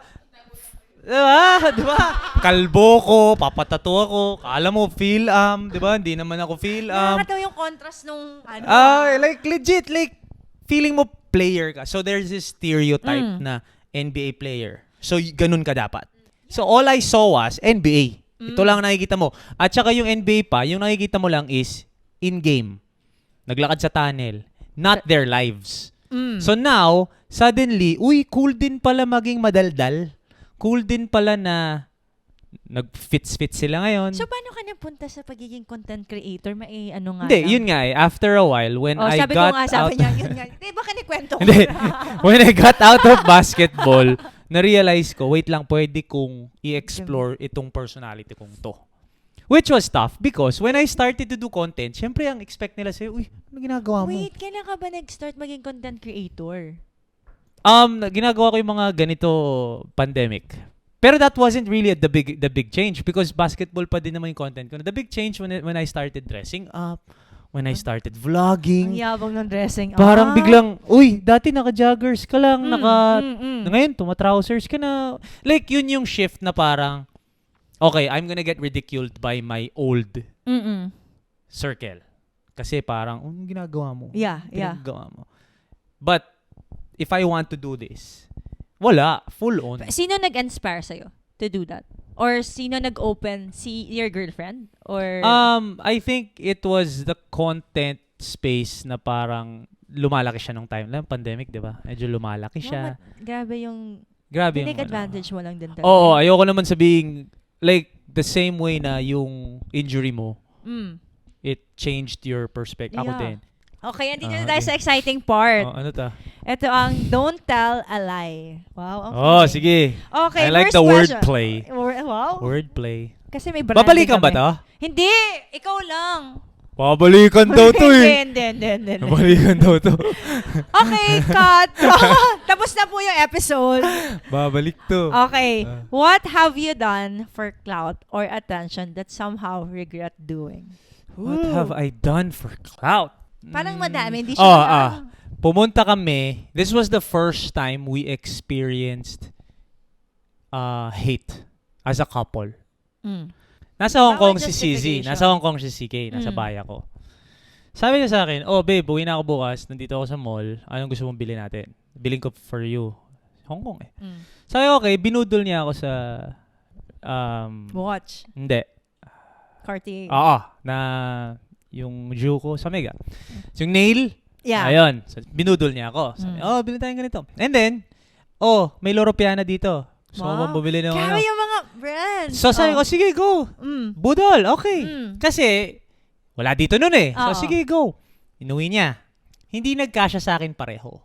Di ba? Kalbo ko, papatato ako. Kala mo, di ba? Hindi naman ako Nakakatawa yung contrast nung ano. Like legit, like feeling mo player ka. So there's this stereotype na NBA player. So ganun ka dapat. So all I saw was NBA. Ito lang nakikita mo. At saka yung NBA pa, yung nakikita mo lang is in-game. Naglakad sa tunnel. Not their lives. So now, suddenly, cool din pala maging madaldal. Cool din pala na nag-fits sila ngayon. So, paano ka napunta sa pagiging content creator? Ano nga Hindi, lang? yun nga eh. After a while, when I sabi got ko nga, sabi out... niya, yun nga. Di ba kinikwento ko? Hindi. When I got out of basketball, na-realize ko, wait lang, pwede kong i-explore itong personality kong to. Which was tough because when I started to do content, syempre ang expect nila sa'yo, ano ginagawa mo? Wait, kailan ka ba nag-start maging content creator? Ginagawa ko yung mga ganito pandemic. Pero that wasn't really the big change because basketball pa din naman yung content ko. The big change when I started dressing up, when I started vlogging. Ang yabang ng dressing. Parang biglang, dati naka-joggers ka lang, Mm. ngayon trousers ka na. Like, yun yung shift na parang, okay, I'm gonna get ridiculed by my old circle. Kasi parang, anong ginagawa mo? Yeah. Ginagawa mo. But, if I want to do this, wala, full on. Sino nag-inspire sa'yo to do that? Or sino nag-open? Your girlfriend? Or... I think it was the content space na parang lumalaki siya nung time lang, pandemic, di ba? Medyo lumalaki siya. Grabe yung... Grabe yung... advantage mo lang din talaga. Oo, ayoko naman sabihin, like, the same way na yung injury mo, it changed your perspective. Ako Yeah. din. Okay, andito na tayo sa exciting part. Ano ta? Ito ang Don't Tell a Lie. Wow, okay. Sige. Okay, I like first the question. wordplay. Wow. Wordplay. Kasi may branding Babalikan ba kami. to? Hindi! Ikaw lang. Babalikan daw to eh. Hindi. Babalikan daw to. Okay, cut. Tapos na po yung episode. Babalik to. Okay. What have you done for clout or attention that somehow regret doing? What have I done for clout? Parang madami. Hindi siya Pumunta kami. This was the first time we experienced hate as a couple. Nasa Hong Kong si CZ. Nasa Hong Kong si CK. Nasa baya ko. Sabi niya sa akin, babe, uwi na ako bukas. Nandito ako sa mall. Anong gusto mong bilhin natin? Bilhin ko for you. Hong Kong eh. Sabi ko, okay, binudol niya ako sa... Watch. Hindi. Cartier. Na yung Juko sa Mega. So, yung nail, Yeah. ayun. So, binudol niya ako. Sabi, bilhin tayong ganito. And then, may Loro Piana dito. So, bumili ng Grabe yung mga brands. So, sabi ko, sige, go. Budol, okay. Kasi, wala dito nun eh. So, sige, go. Inuwi niya. Hindi nagkasya sa akin pareho.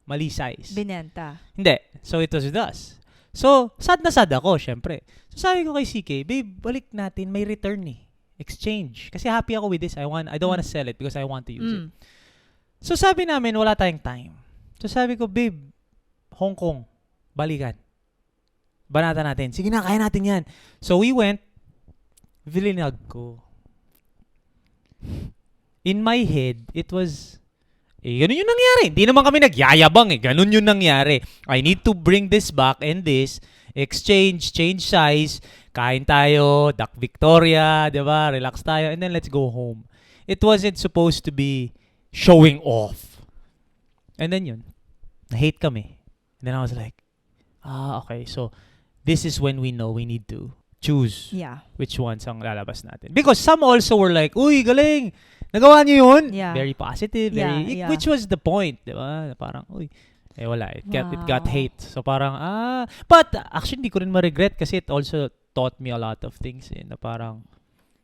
Mali size. Binenta. Hindi. So, it was with us. So, sad na sad ako, syempre. So, sabi ko kay CK, babe, balik natin. May return eh. Exchange. Kasi happy ako with this. I don't want to sell it because I want to use it. So, sabi namin, wala tayong time. So, sabi ko, babe, Hong Kong, balikan. Banata natin. Sige na, kaya natin yan. So, we went, vilinag ko. In my head, it was, ganun yung nangyari. Hindi naman kami nagyayabang eh. Ganun yung nangyari. I need to bring this back and this. Exchange, change size. Kain tayo, Duck Victoria, diba? Relax tayo, and then let's go home. It wasn't supposed to be showing off. And then yun, na-hate kami. And then I was like, okay. So, this is when we know we need to choose which ones ang lalabas natin. Because some also were like, uy, galing! Nagawa niyo yun? Yeah. Very positive. Which was the point, diba? Parang, uy, wala. It got hate. So, parang, but actually, hindi ko rin ma-regret kasi it also taught me a lot of things na parang,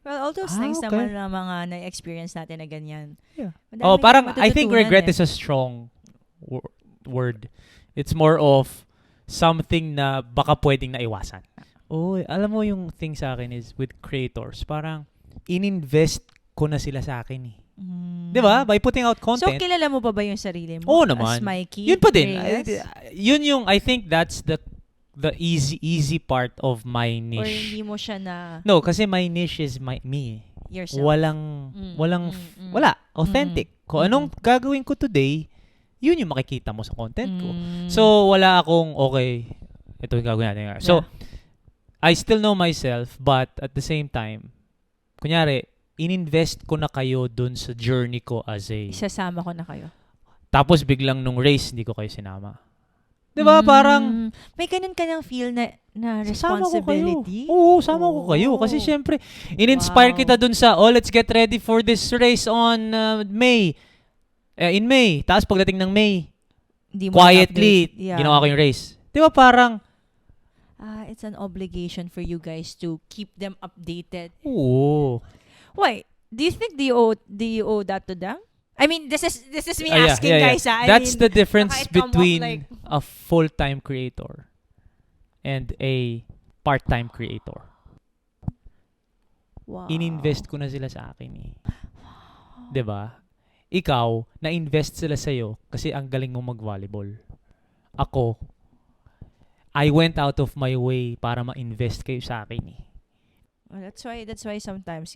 well, all those things naman na mga na-experience natin na ganyan. Yeah. Parang, I think regret is a strong word. It's more of something na baka pwedeng naiwasan. Alam mo yung thing sa akin is with creators, parang ininvest ko na sila sa akin eh. Di ba? By putting out content. So, kilala mo pa ba yung sarili mo? Oo naman. As Mikey? Yun pa din. Reyes? I think that's the easy part of my niche. Or hindi mo siya na... No, kasi my niche is me. yourself. Wala. Authentic. Kung anong gagawin ko today, yun yung makikita mo sa content ko. So, wala akong, okay, ito yung gagawin natin. So, I still know myself, but at the same time, kunyari, ininvest ko na kayo dun sa journey ko as a... Isasama ko na kayo. Tapos biglang nung race, hindi ko kayo sinama. Diba? Parang... May ganun ka ng feel na Sama ko kayo. responsibility? Oo, sama ko kayo. Kasi syempre, in-inspire kita dun sa, let's get ready for this race on May. In May. Tapos pagdating ng May, Hindi mo quietly, na-update. Yeah. ginawa ko yung race. Diba parang... It's an obligation for you guys to keep them updated. Oo. Why? Do you think do you owe that to them? I mean, this is me Yeah, asking, guys. That's the difference baka it come off between like- a full-time creator and a part-time creator. Wow. Ininvest ko na sila sa akin eh. 'Di ba? Ikaw, na-invest sila sa'yo kasi ang galing mo mag-volleyball. Ako, I went out of my way para ma-invest kayo sa akin eh. Well, that's why sometimes,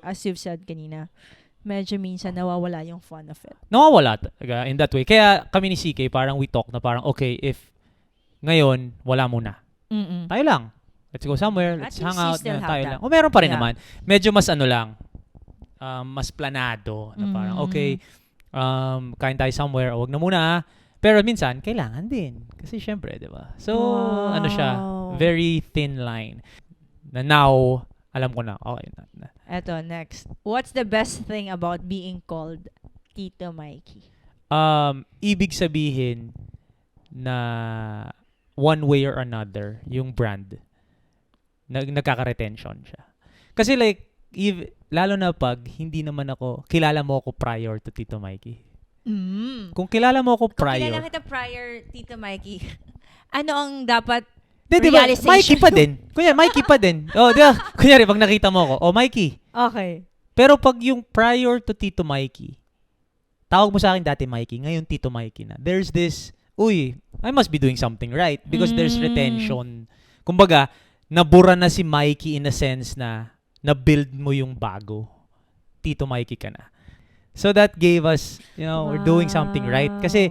as you've said kanina, medyo minsan nawawala yung fun of it. Nawawala talaga in that way. Kaya kami ni CK, parang we talk na parang, okay, if ngayon, wala muna. Tayo lang. Let's go somewhere. Let's At hang least you out. still have Tayo that. lang. O meron pa rin Yeah. naman. Medyo mas ano lang. Mas planado. Na parang, okay, kain tayo somewhere. O wag na muna. Pero minsan, kailangan din. Kasi syempre, di ba? So, Wow. ano siya? Very thin line. Na now, alam ko na. Okay na. Eto, next. What's the best thing about being called Tito Mikey? Ibig sabihin na one way or another, yung brand, nagkaka-retention siya. Kasi like, lalo na pag hindi naman ako, kilala mo ako prior to Tito Mikey. Kung kilala mo ako Kung prior, kilala kita prior, Tito Mikey, ano ang dapat di ba, realization? Mikey pa din. Kunyari, Mikey pa din. Di ba? Kunyari, pag nakita mo ako, Mikey. Okay. Pero pag yung prior to Tito Mikey, tawag mo sa akin dati Mikey, ngayon Tito Mikey na. There's this, I must be doing something right because there's retention. Kumbaga, nabura na si Mikey in a sense na na-build mo yung bago. Tito Mikey ka na. So that gave us, we're doing something right. Kasi,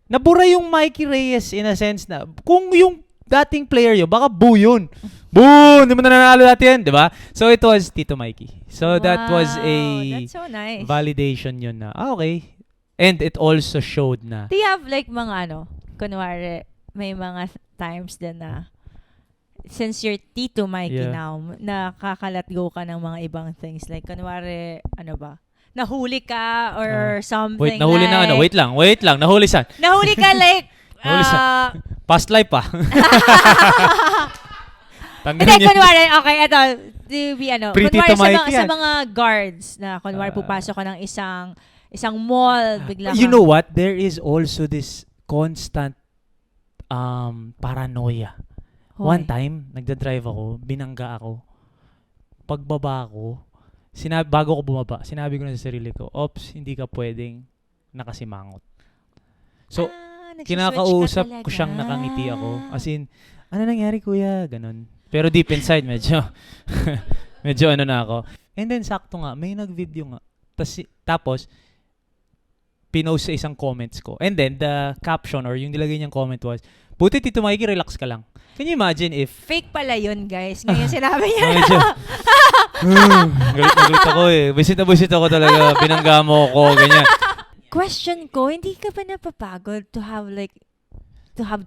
nabura yung Mikey Reyes in a sense na, kung yung dating player yun, baka boo yun. Boo! Hindi mo na nanalo dati yan, di ba? So it was Tito Mikey. So that was a That's so nice. validation yun na, okay. And it also showed na, Do you have like mga kunwari, may mga times din na since you're Tito Mikey Yeah. now, nakakalat go ka ng mga ibang things. Like, kunwari, nahuli ka or something wait, nahuli like, na wait lang, nahuli saan? Nahuli ka like, Nahuli Past life pa. Hindi, Tanggalin niyo. kunwari, okay, ito, Pretty kunwari to Mikey sa yan. mga guards na kunwari pupasok ka ng isang mall, bigla You kang- know what? There is also this constant paranoia. Hoy. One time, nagda-drive ako, binangga ako. Pagbaba ko, bago ko bumaba, sinabi ko na sa sarili ko, "Ops, hindi ka pwedeng nakasimangot." So, nagsiswitch kinakausap ka ko siyang talaga. nakangiti ako. As in, ano nangyari kuya? Ganon. Pero deep inside, medyo na ako. And then, sakto nga, may nag-video nga. Tapos, pinost sa isang comments ko. And then, the caption or yung nilagay niyang comment was, "Buti Tito Mikey, relax ka lang." Can you imagine if... Fake pala yun, guys. Ngayon sinabi niya. Medyo, galit na galit ako eh. Buisit ako talaga. Binangga mo ako, ganyan. Question ko, hindi ka ba napapagod to have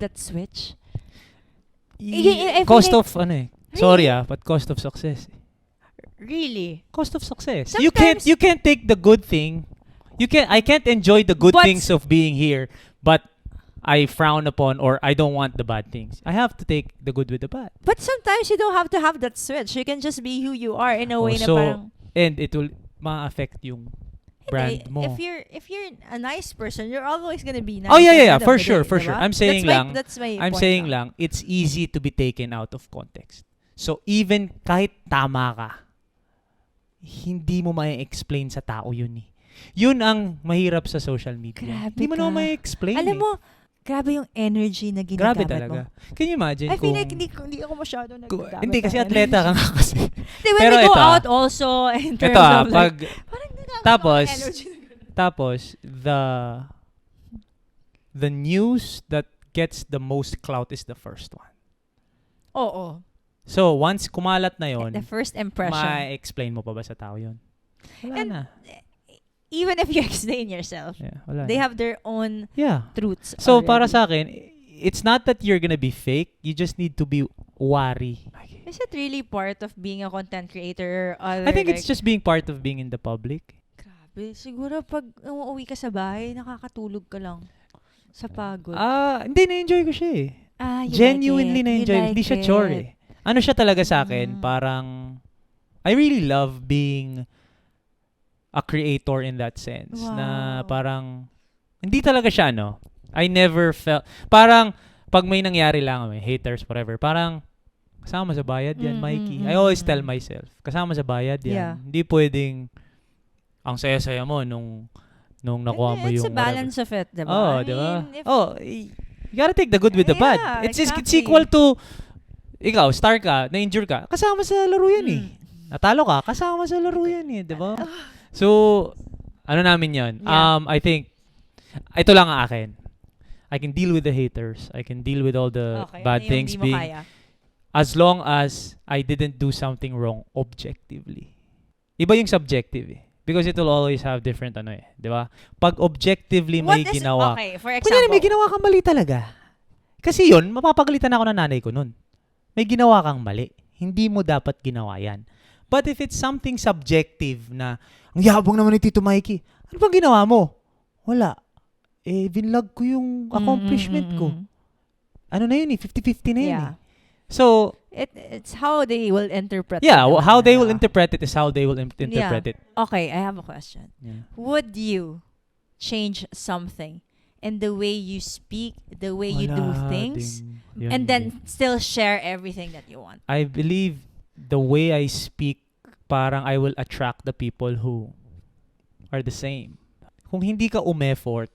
that switch? I feel Cost like- of, sorry but cost of success. Really? Cost of success. Sometimes- You can't take the good thing. I can't enjoy the good But- things of being here, but I frown upon or I don't want the bad things. I have to take the good with the bad. But sometimes you don't have to have that switch. You can just be who you are in a way na So, parang... and it will ma-affect yung brand Hindi, mo. If you're a nice person, you're always gonna be nice. Oh yeah, at the yeah, end of for the sure, day, for diba? sure. I'm saying That's my I'm point saying lang. lang, it's easy to be taken out of context. So even kahit tama ka, hindi mo ma-explain sa tao yun eh. Yun ang mahirap sa social media. Grabe Hindi mo ka. naman ma-explain Alam eh. mo, Grabe yung energy na Grabe ginagamit talaga. mo. Can you imagine I feel kung... like hindi ako masyado nagagamit. Hindi, kasi ng atleta ka nga kasi. Hindi, when Pero we go ito, out also, in terms Ito of pag... like, parang nagagamit Tapos, ako ng energy. Tapos, the news that gets the most clout is the first one. Oo. So, once kumalat na yon, The first impression. ma-explain mo pa ba sa tao yun? Wala And na. even if you explain yourself, Yeah, wala they na. have their own Yeah. truths So, already. para sa akin, it's not that you're gonna be fake. You just need to be wary. Is it really part of being a content creator? Or I think like, it's just being part of being in the public. Grabe. Siguro pag umuwi ka sa bahay, nakakatulog ka lang sa pagod. Hindi, na-enjoy ko siya eh. You Genuinely like it. na-enjoy. You Hindi like siya chore it. eh. Ano siya talaga sa akin, Mm. parang, I really love being a creator in that sense. Na Wow. parang, hindi talaga siya, no? I never felt, parang, pag may nangyari lang, may haters, whatever, parang, kasama sa bayad yan, Mikey. I always tell myself, kasama sa bayad yan. Yeah. Hindi pwedeng, ang saya-saya mo nung nakuha mo It's yung a balance of it, diba? Oh, I diba? mean, if- You gotta take the good with the bad. Yeah, It's exactly. equal to, ikaw, star ka, na-injure ka, kasama sa laro yan eh. Natalo ka, kasama sa laro yan eh, diba? So, ano namin yan? Yeah. I think, ito lang ang akin. I can deal with the haters. I can deal with all the Okay, bad ano yung things di mo being, kaya? as long as I didn't do something wrong objectively. Iba yung subjective eh. Because it will always have different di ba? Pag objectively may What is- ginawa. Okay, for Kunyari example. may ginawa kang mali talaga. Kasi yun, mapapagalitan ako ng nanay ko nun. May ginawa kang mali. Hindi mo dapat ginawa yan. But if it's something subjective na, ang yabang naman ni Tito Mikey, ano bang ginawa mo? Wala. Vinlog ko yung accomplishment ko. Ano na yun eh, 50-50 na yun Yeah. eh. So, It's how they will interpret yeah, it. how they will Yeah. interpret it is how they will interpret it. Okay, I have a question. Yeah. Would you change something in the way you speak, the way you do Wala things, ding- yun and din. then still share everything that you want? I believe the way I speak, parang I will attract the people who are the same. Kung hindi ka umeffort,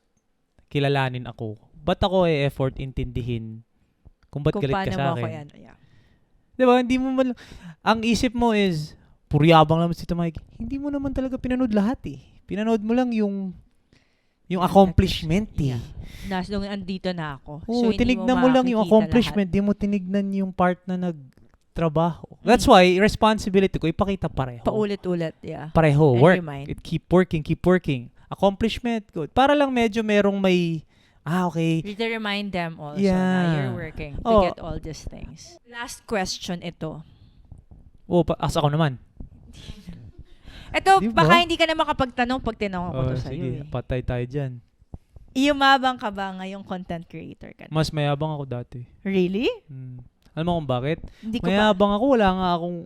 kilalanin ako. Ba't ako effort intindihin kung ba't Kung galit ka paano sa mo ako akin? yan. Yeah. Diba? Hindi mo man, ang isip mo is, puryabang naman si Mike. Hindi mo naman talaga pinanood lahat eh. Pinanood mo lang yung accomplishment eh. Yeah. Nung andito na ako. Oo, hindi tinignan mo lang yung makikita accomplishment, di mo tinignan yung part na nagtrabaho. That's why, responsibility ko, ipakita pareho. lahat. Paulit-ulit, yeah. Pareho, And work. remind. Keep working. Accomplishment, good. Para lang medyo merong may, okay. To remind them also Yeah. na you're working to Oh. get all these things. Last question ito. Asa ako naman. Ito, Di ba? baka hindi ka na makapagtanong pag tinanong ko to sa'yo. Sige, Eh. patay tayo dyan. Yumabang ka ba ngayong content creator ka? Mas mayabang ako dati. Really? Alam mo kung bakit? Hindi ko pa Mayabang ako, wala nga akong,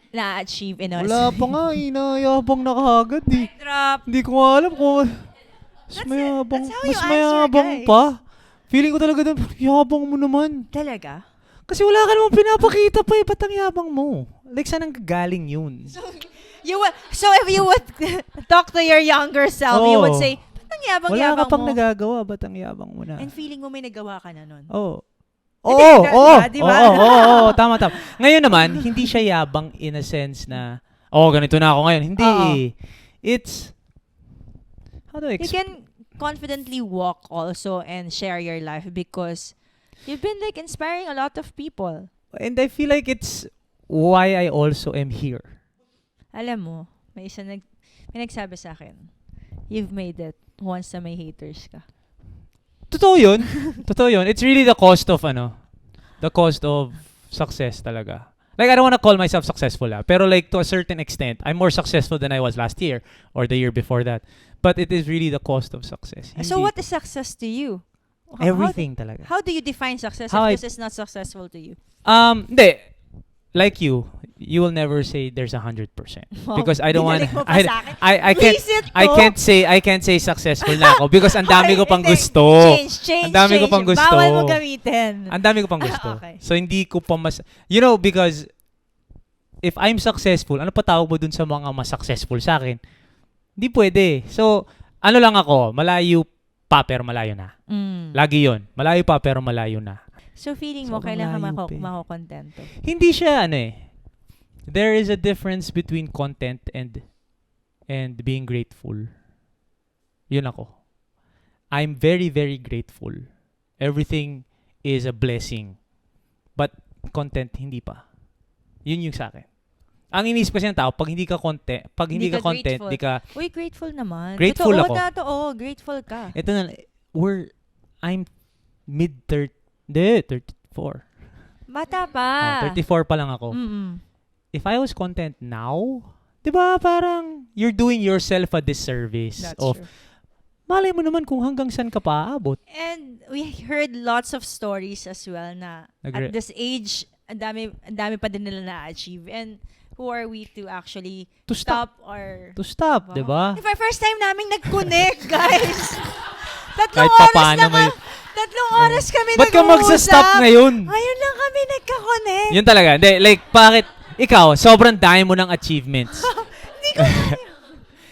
na-achieve in us. wala pa nga inayabang na kagad eh. Drop. Hindi ko nga alam kung, mas mayabang, That's how mas you answer, mayabang guys. pa. Feeling ko talaga doon, yabang mo naman. Talaga? Kasi wala ka namang pinapakita pa eh, ba't ang yabang mo? Like, saan ang gagaling yun? So if you would talk to your younger self, you would Oo. say, ba't ang Wala yabang-yabang ka pang mo? nagagawa, ba't ang yabang mo na? And feeling mo may nagawa ka na nun. Oo. Hindi, di ba? Oo, tama. Ngayon naman, hindi siya yabang in a sense na, ganito na ako ngayon. Hindi Oo. eh. It's, how do I You can confidently walk also and share your life because you've been like inspiring a lot of people. And I feel like it's why I also am here. Alam mo, may nagsabi sa akin, you've made it once na may haters ka. Totoo yun. It's really the cost of success talaga. Like, I don't want to call myself successful pero like to a certain extent, I'm more successful than I was last year or the year before that. But it is really the cost of success. So Hindi- what is success to you? Everything talaga. How do you define success How if I- this is not successful to you? Hindi. Like you will never say there's 100%. Because I don't want Binalik mo pa sa akin. I can't say successful na ako because ang dami ko pang Hindi. gusto. Change. Ang dami ko pang gusto. Bawal mo gamitin. Ang dami ko pang gusto. Okay. So hindi ko pa because if I'm successful, ano pa tawag mo dun sa mga mas successful sa akin? Hindi pwede. So, ano lang ako, malayo pa pero malayo na. Lagi yun. Malayo pa pero malayo na. So feeling mo, Sobrang kailan ka layo pa eh. makokontento? Hindi siya there is a difference between content and being grateful. Yun ako. I'm very, very grateful. Everything is a blessing. But content, hindi pa. Yun yung sa akin. Ang inisip kasi ng tao, pag hindi ka content, Hindi ka content, grateful. hindi ka, Uy, grateful naman. Grateful Totoo ako. na to. Oo, grateful ka. ito na, I'm mid-34. Bata pa. 34 pa lang ako. Mm-mm. If I was content now, di ba parang you're doing yourself a disservice That's of, true. malay mo naman kung hanggang saan ka pa aabot. And we heard lots of stories as well na at this age, ang dami pa din nila na-achieve. And who are we to actually To stop. or... To stop, Wow. di ba? If first time namin nag-connect, guys. Kahit Tatlong papaano may... oras kami Ba't ka magsa-stop ngayon? Ayun lang kami nagka-connect. Yun talaga. Hindi, like, bakit? Ikaw, sobrang dami mo ng achievements. Hindi ko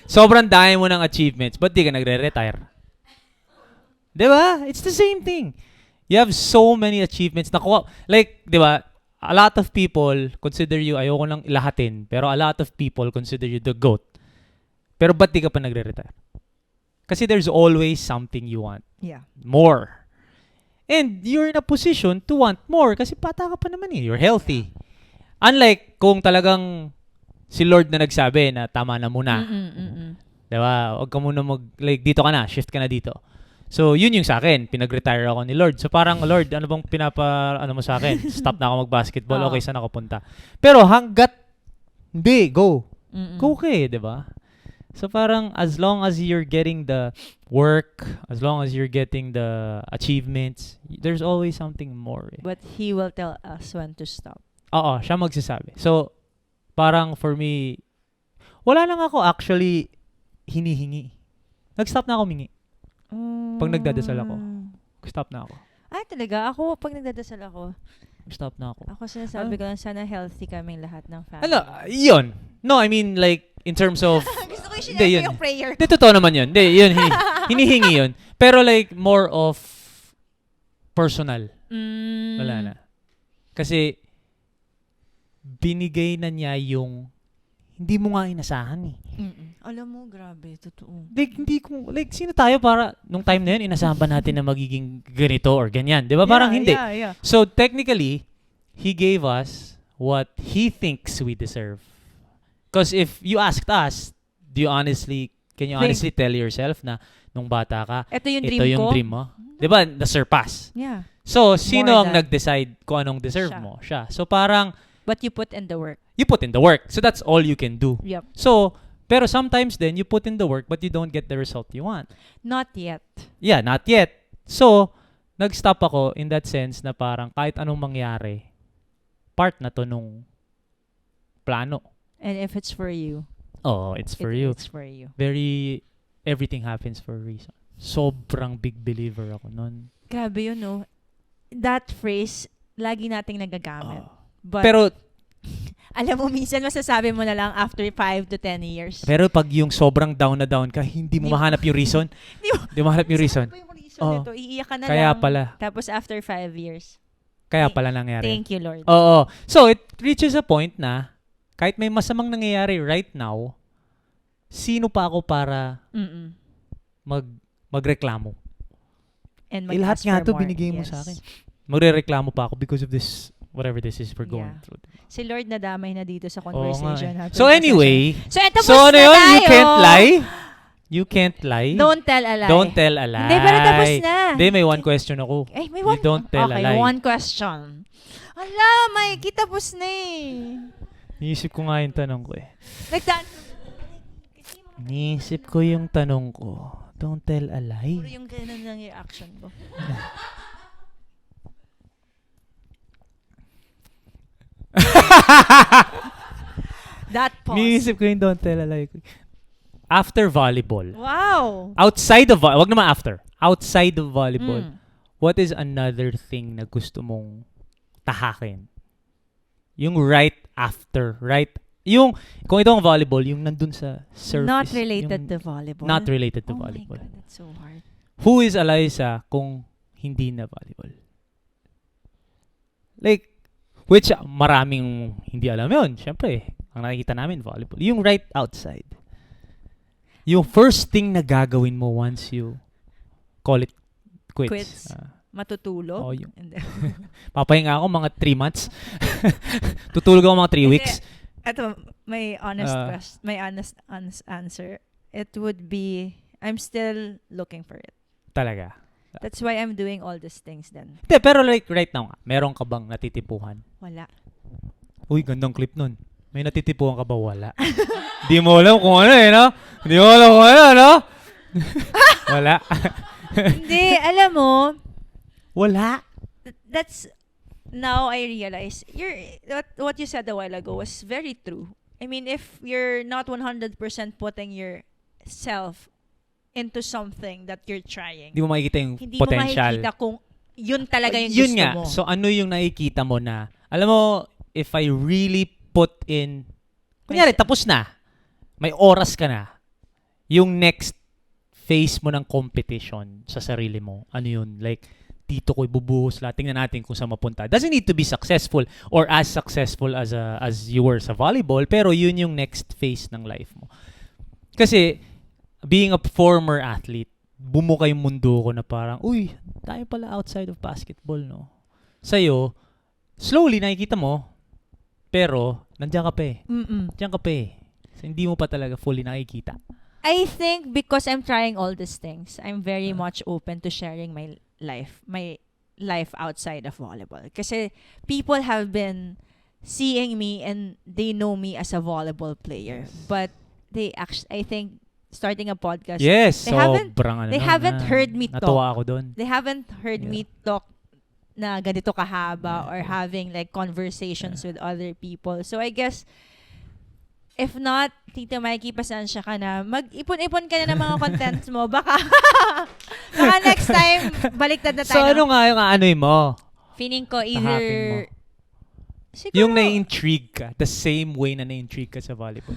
Sobrang dami mo ng achievements. Ba't di ka nagre-retire? Di ba? It's the same thing. You have so many achievements. Like, di ba? A lot of people consider you, ayoko lang lahatin, pero a lot of people consider you the GOAT. Pero ba't di ka pa nagre-retire? Kasi there's always something you want. Yeah. More. And you're in a position to want more kasi bata ka pa naman eh. You're healthy. Unlike kung talagang si Lord na nagsabi na tama na muna. Diba? Huwag ka muna dito ka na, shift ka na dito. So, yun yung sa akin. Pinag-retire ako ni Lord. So, parang, Lord, ano bang mo sa akin? Stop na ako mag-basketball. Okay, saan ako punta? Pero hanggat, hindi, go. Go ka eh, diba? So, parang, as long as you're getting the work, as long as you're getting the achievements, there's always something more eh. But He will tell us when to stop. Oo, siya magsasabi. So, parang for me, wala lang ako actually hinihingi. Nag-stop na ako mingi. Pag nagdadasal ako, stop na ako. Ay, talaga? Ako, pag nagdadasal ako, Stop na ako. ako sinasabi ko lang, sana healthy kaming lahat ng family. Ano, yun. No, I mean like, in terms of, Gusto ko yung Hindi, sinabi yun. yung prayer hindi, totoo naman yun. Hindi, yun, hinihingi yun. Pero like, more of personal. Wala na. Kasi, binigay na niya yung hindi mo nga inasahan eh. Alam mo, grabe, totoo. Like, sino tayo para, nung time na yun, inasahan ba natin na magiging ganito or ganyan? Di ba? Parang hindi. Yeah. So, technically, He gave us what He thinks we deserve. Because if you asked us, can you honestly tell yourself na nung bata ka, Ito yung ito dream yung ko. dream mo? Di ba? The-surpass. Yeah. So, sino More ang than- nag-decide kung anong deserve Siya. mo? Siya. So, parang, But you put in the work. you put in the work. So, that's all you can do. Yep. So, pero sometimes then, you put in the work but you don't get the result you want. Not yet. Yeah, not yet. So, nag-stop ako in that sense na parang kahit anong mangyari, part na to nung plano. And if it's for you, Oh, it's for you. It's for you. Everything happens for a reason. Sobrang big believer ako nun. Grabe yun, no? That phrase, lagi nating nagagamit. But, Pero alam mo, minsan masasabi mo na lang after 5 to 10 years. pag yung sobrang down na down ka, hindi mo mahanap yung reason. Hindi mo mahanap yung reason. Ano yung reason Oo. nito? Iiyak ka na Kaya lang. pala. Tapos after 5 years. Kaya pala nangyari. Thank you, Lord. Oo. So, it reaches a point na kahit may masamang nangyayari right now, sino pa ako para magreklamo? And Lahat mag-ask nga for to more. binigay mo Yes. sa akin. Magrereklamo pa ako because of this, whatever this is we're going Yeah. through. Si Lord nadamay na dito sa Oo nga conversation. eh. natin. So anyway, So, tapos so ano na yun? tayo. You can't lie? You can't lie? Don't tell a lie. Don't tell a lie. Hindi, pero tapos na. Hindi, may one question ako. Ay, may You one. don't tell a okay, lie. one question. Ala, Mikey, tapos na eh. Iisip ko nga yung tanong ko eh. Nagdaan. Iisip ko yung tanong ko. Don't tell a lie. Puro yung ganun lang yung reaction ko. That pause. Iisip ko yung don't tell a lie. After volleyball. Wow. Outside of wag naman after. Outside of volleyball. Mm. What is another thing na gusto mong tahakin? Yung right after, right? Yung, kung ito ang volleyball, yung nandun sa surface. Not related yung to volleyball. Not related to Oh volleyball. my God, that's so hard. Who is Eliza kung hindi na volleyball? Like, which maraming hindi alam yun. Siyempre, ang nakikita namin, volleyball. Yung right outside. Yung first thing na gagawin mo once you call it quits. Quits. Matutulog. Oh, yung, And papahinga ako mga 3 months. Tutulog ako mga 3 weeks. Ito, my honest answer. It would be, I'm still looking for it. Talaga. That's why I'm doing all these things then. Hindi, pero like right now nga, meron ka bang natitipuhan? Wala. Uy, gandang clip nun. May natitipuhan ka ba? Wala. Di mo alam kung ano no? Di mo alam kung ano, no? Wala. Hindi, alam mo, Wala. that's, now I realize, what you said a while ago was very true. I mean, if you're not 100% putting yourself into something that you're trying, Hindi mo makikita yung hindi potential. mo makikita kung yun talaga yung Yun gusto nga. mo. So, ano yung nakikita mo na, alam mo, if I really put in, kunyari, tapos na. May oras ka na. Yung next phase mo ng competition sa sarili mo, ano yun? Like, dito ko ibubuhos lahat. Tingnan natin kung saan mapunta. Doesn't need to be successful or as successful as you were sa volleyball, pero yun yung next phase ng life mo. Kasi, being a former athlete, bumuka yung mundo ko na parang, uy, tayo pala outside of basketball, no? Sa'yo, slowly nakikita mo, pero, nandiyan ka pa eh. Nandiyan ka pa eh. So, hindi mo pa talaga fully nakikita. I think because I'm trying all these things, I'm very much open to sharing my life outside of volleyball. Kasi people have been seeing me and they know me as a volleyball player. But they actually, I think, starting a podcast, Yes, they haven't sobrang haven't heard me Natuwa talk. ako doon. They haven't heard Yeah. me talk na ganito kahaba or having like conversations with other people. So I guess, if not, Tito Mikey, pasensya ka na. Mag-ipon-ipon ka na ng mga contents mo. Baka next time, baliktad na So, tayo. ano nga yung ano mo? Feeling ko Tahapin either, siguro, Yung na-intrigue ka, the same way na na-intrigue ka sa volleyball.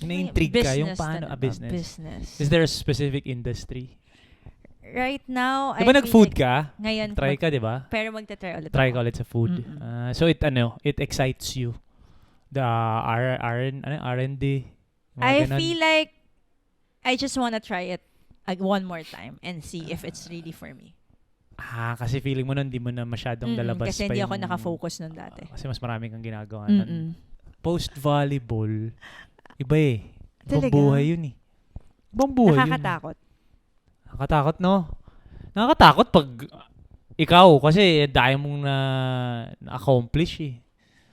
Yung na-intrigue ka, yung business paano, talaga, business. business. Is there a specific industry? Right now, Di ba I nag-food feel ka? like, ngayon, Try ka, di ba? pero magta-try ulit Try ako. ka ulit sa food. Mm-mm. So, it excites you. The R&D. mga I ganun. feel like I just wanna try it one more time and see if it's really for me. Kasi feeling mo nun, di mo na masyadong lalabas Kasi pa hindi yung... ako nakafocus nun dati. Kasi mas marami kang ginagawa. nun. Mm-mm. Post-volleyball, iba eh. Ibang Talaga? buhay yun eh. Ibang buhay Nakakatakot. yun. Nakakatakot, no? Nakakatakot pag ikaw, kasi dahil mong na-accomplish eh.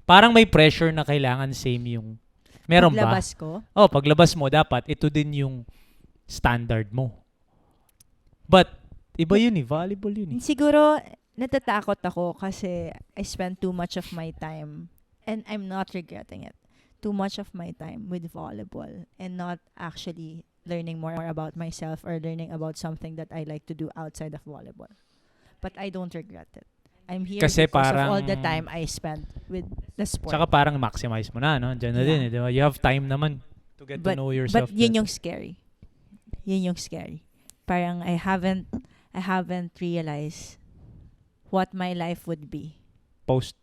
Parang may pressure na kailangan same yung... Meron ba? Paglabas ko, Paglabas mo, dapat ito din yung standard mo. But, iba yun eh. Volleyball yun eh. siguro natatakot ako kasi I spent too much of my time and I'm not regretting it. Too much of my time with volleyball and not actually learning more about myself or learning about something that I like to do outside of volleyball. But I don't regret it. I'm here Kasi because parang- of all the time I spent with the sport. Tsaka parang maximize mo na, no? Diyan na din eh. Di ba? You have time naman to get to know yourself. But yun yung scary. Yun yung scary. Parang I haven't realized what my life would be post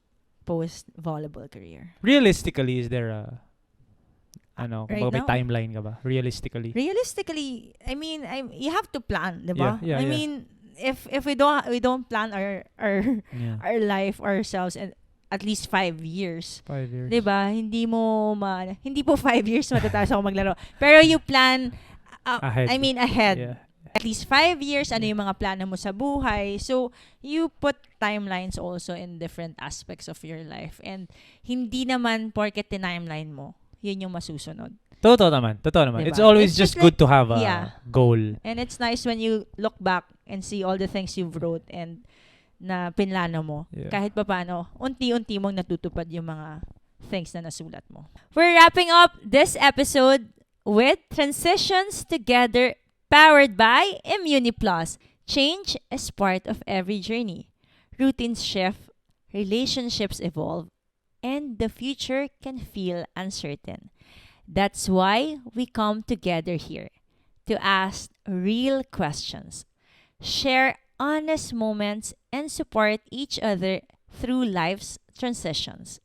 volleyball career. Realistically, is there a... Right kumbaga may now? timeline ka ba? Realistically. Realistically, I mean, you have to plan, 'di ba? Yeah, I yeah. mean, if we don't plan our Yeah. our life ourselves in at least 5 years, 5 years. 'di ba? Hindi po 5 years matatapos ako maglaro. Pero you plan Ahead. I mean ahead. Yeah. At least 5 years, ano yung mga plano mo sa buhay. So, you put timelines also in different aspects of your life. And hindi naman porket timeline mo, yun yung masusunod. Totoo naman. Diba? It's always It's just just good to have a yeah. goal. And it's nice when you look back and see all the things you've wrote and na pinlano mo. Yeah. Kahit pa paano, unti-unti mong natutupad yung mga things na nasulat mo. We're wrapping up this episode with Transitions Together, powered by ImmuniPlus. Change is part of every journey. Routines shift, relationships evolve, and the future can feel uncertain. That's why we come together here to ask real questions, share honest moments, and support each other through life's transitions.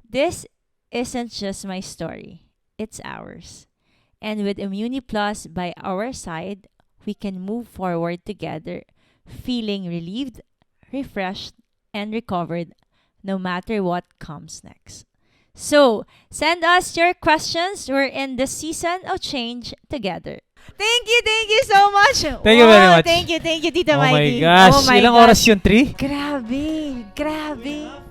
This isn't just my story, it's ours. And with Immuni Plus by our side, we can move forward together, feeling relieved, refreshed, and recovered no matter what comes next. So, send us your questions. We're in the season of change together. Thank you so much. Thank you very much. Thank you, Tita Oh my Mikey. gosh. Oh my Ilang gosh. oras yun, 3? Grabe.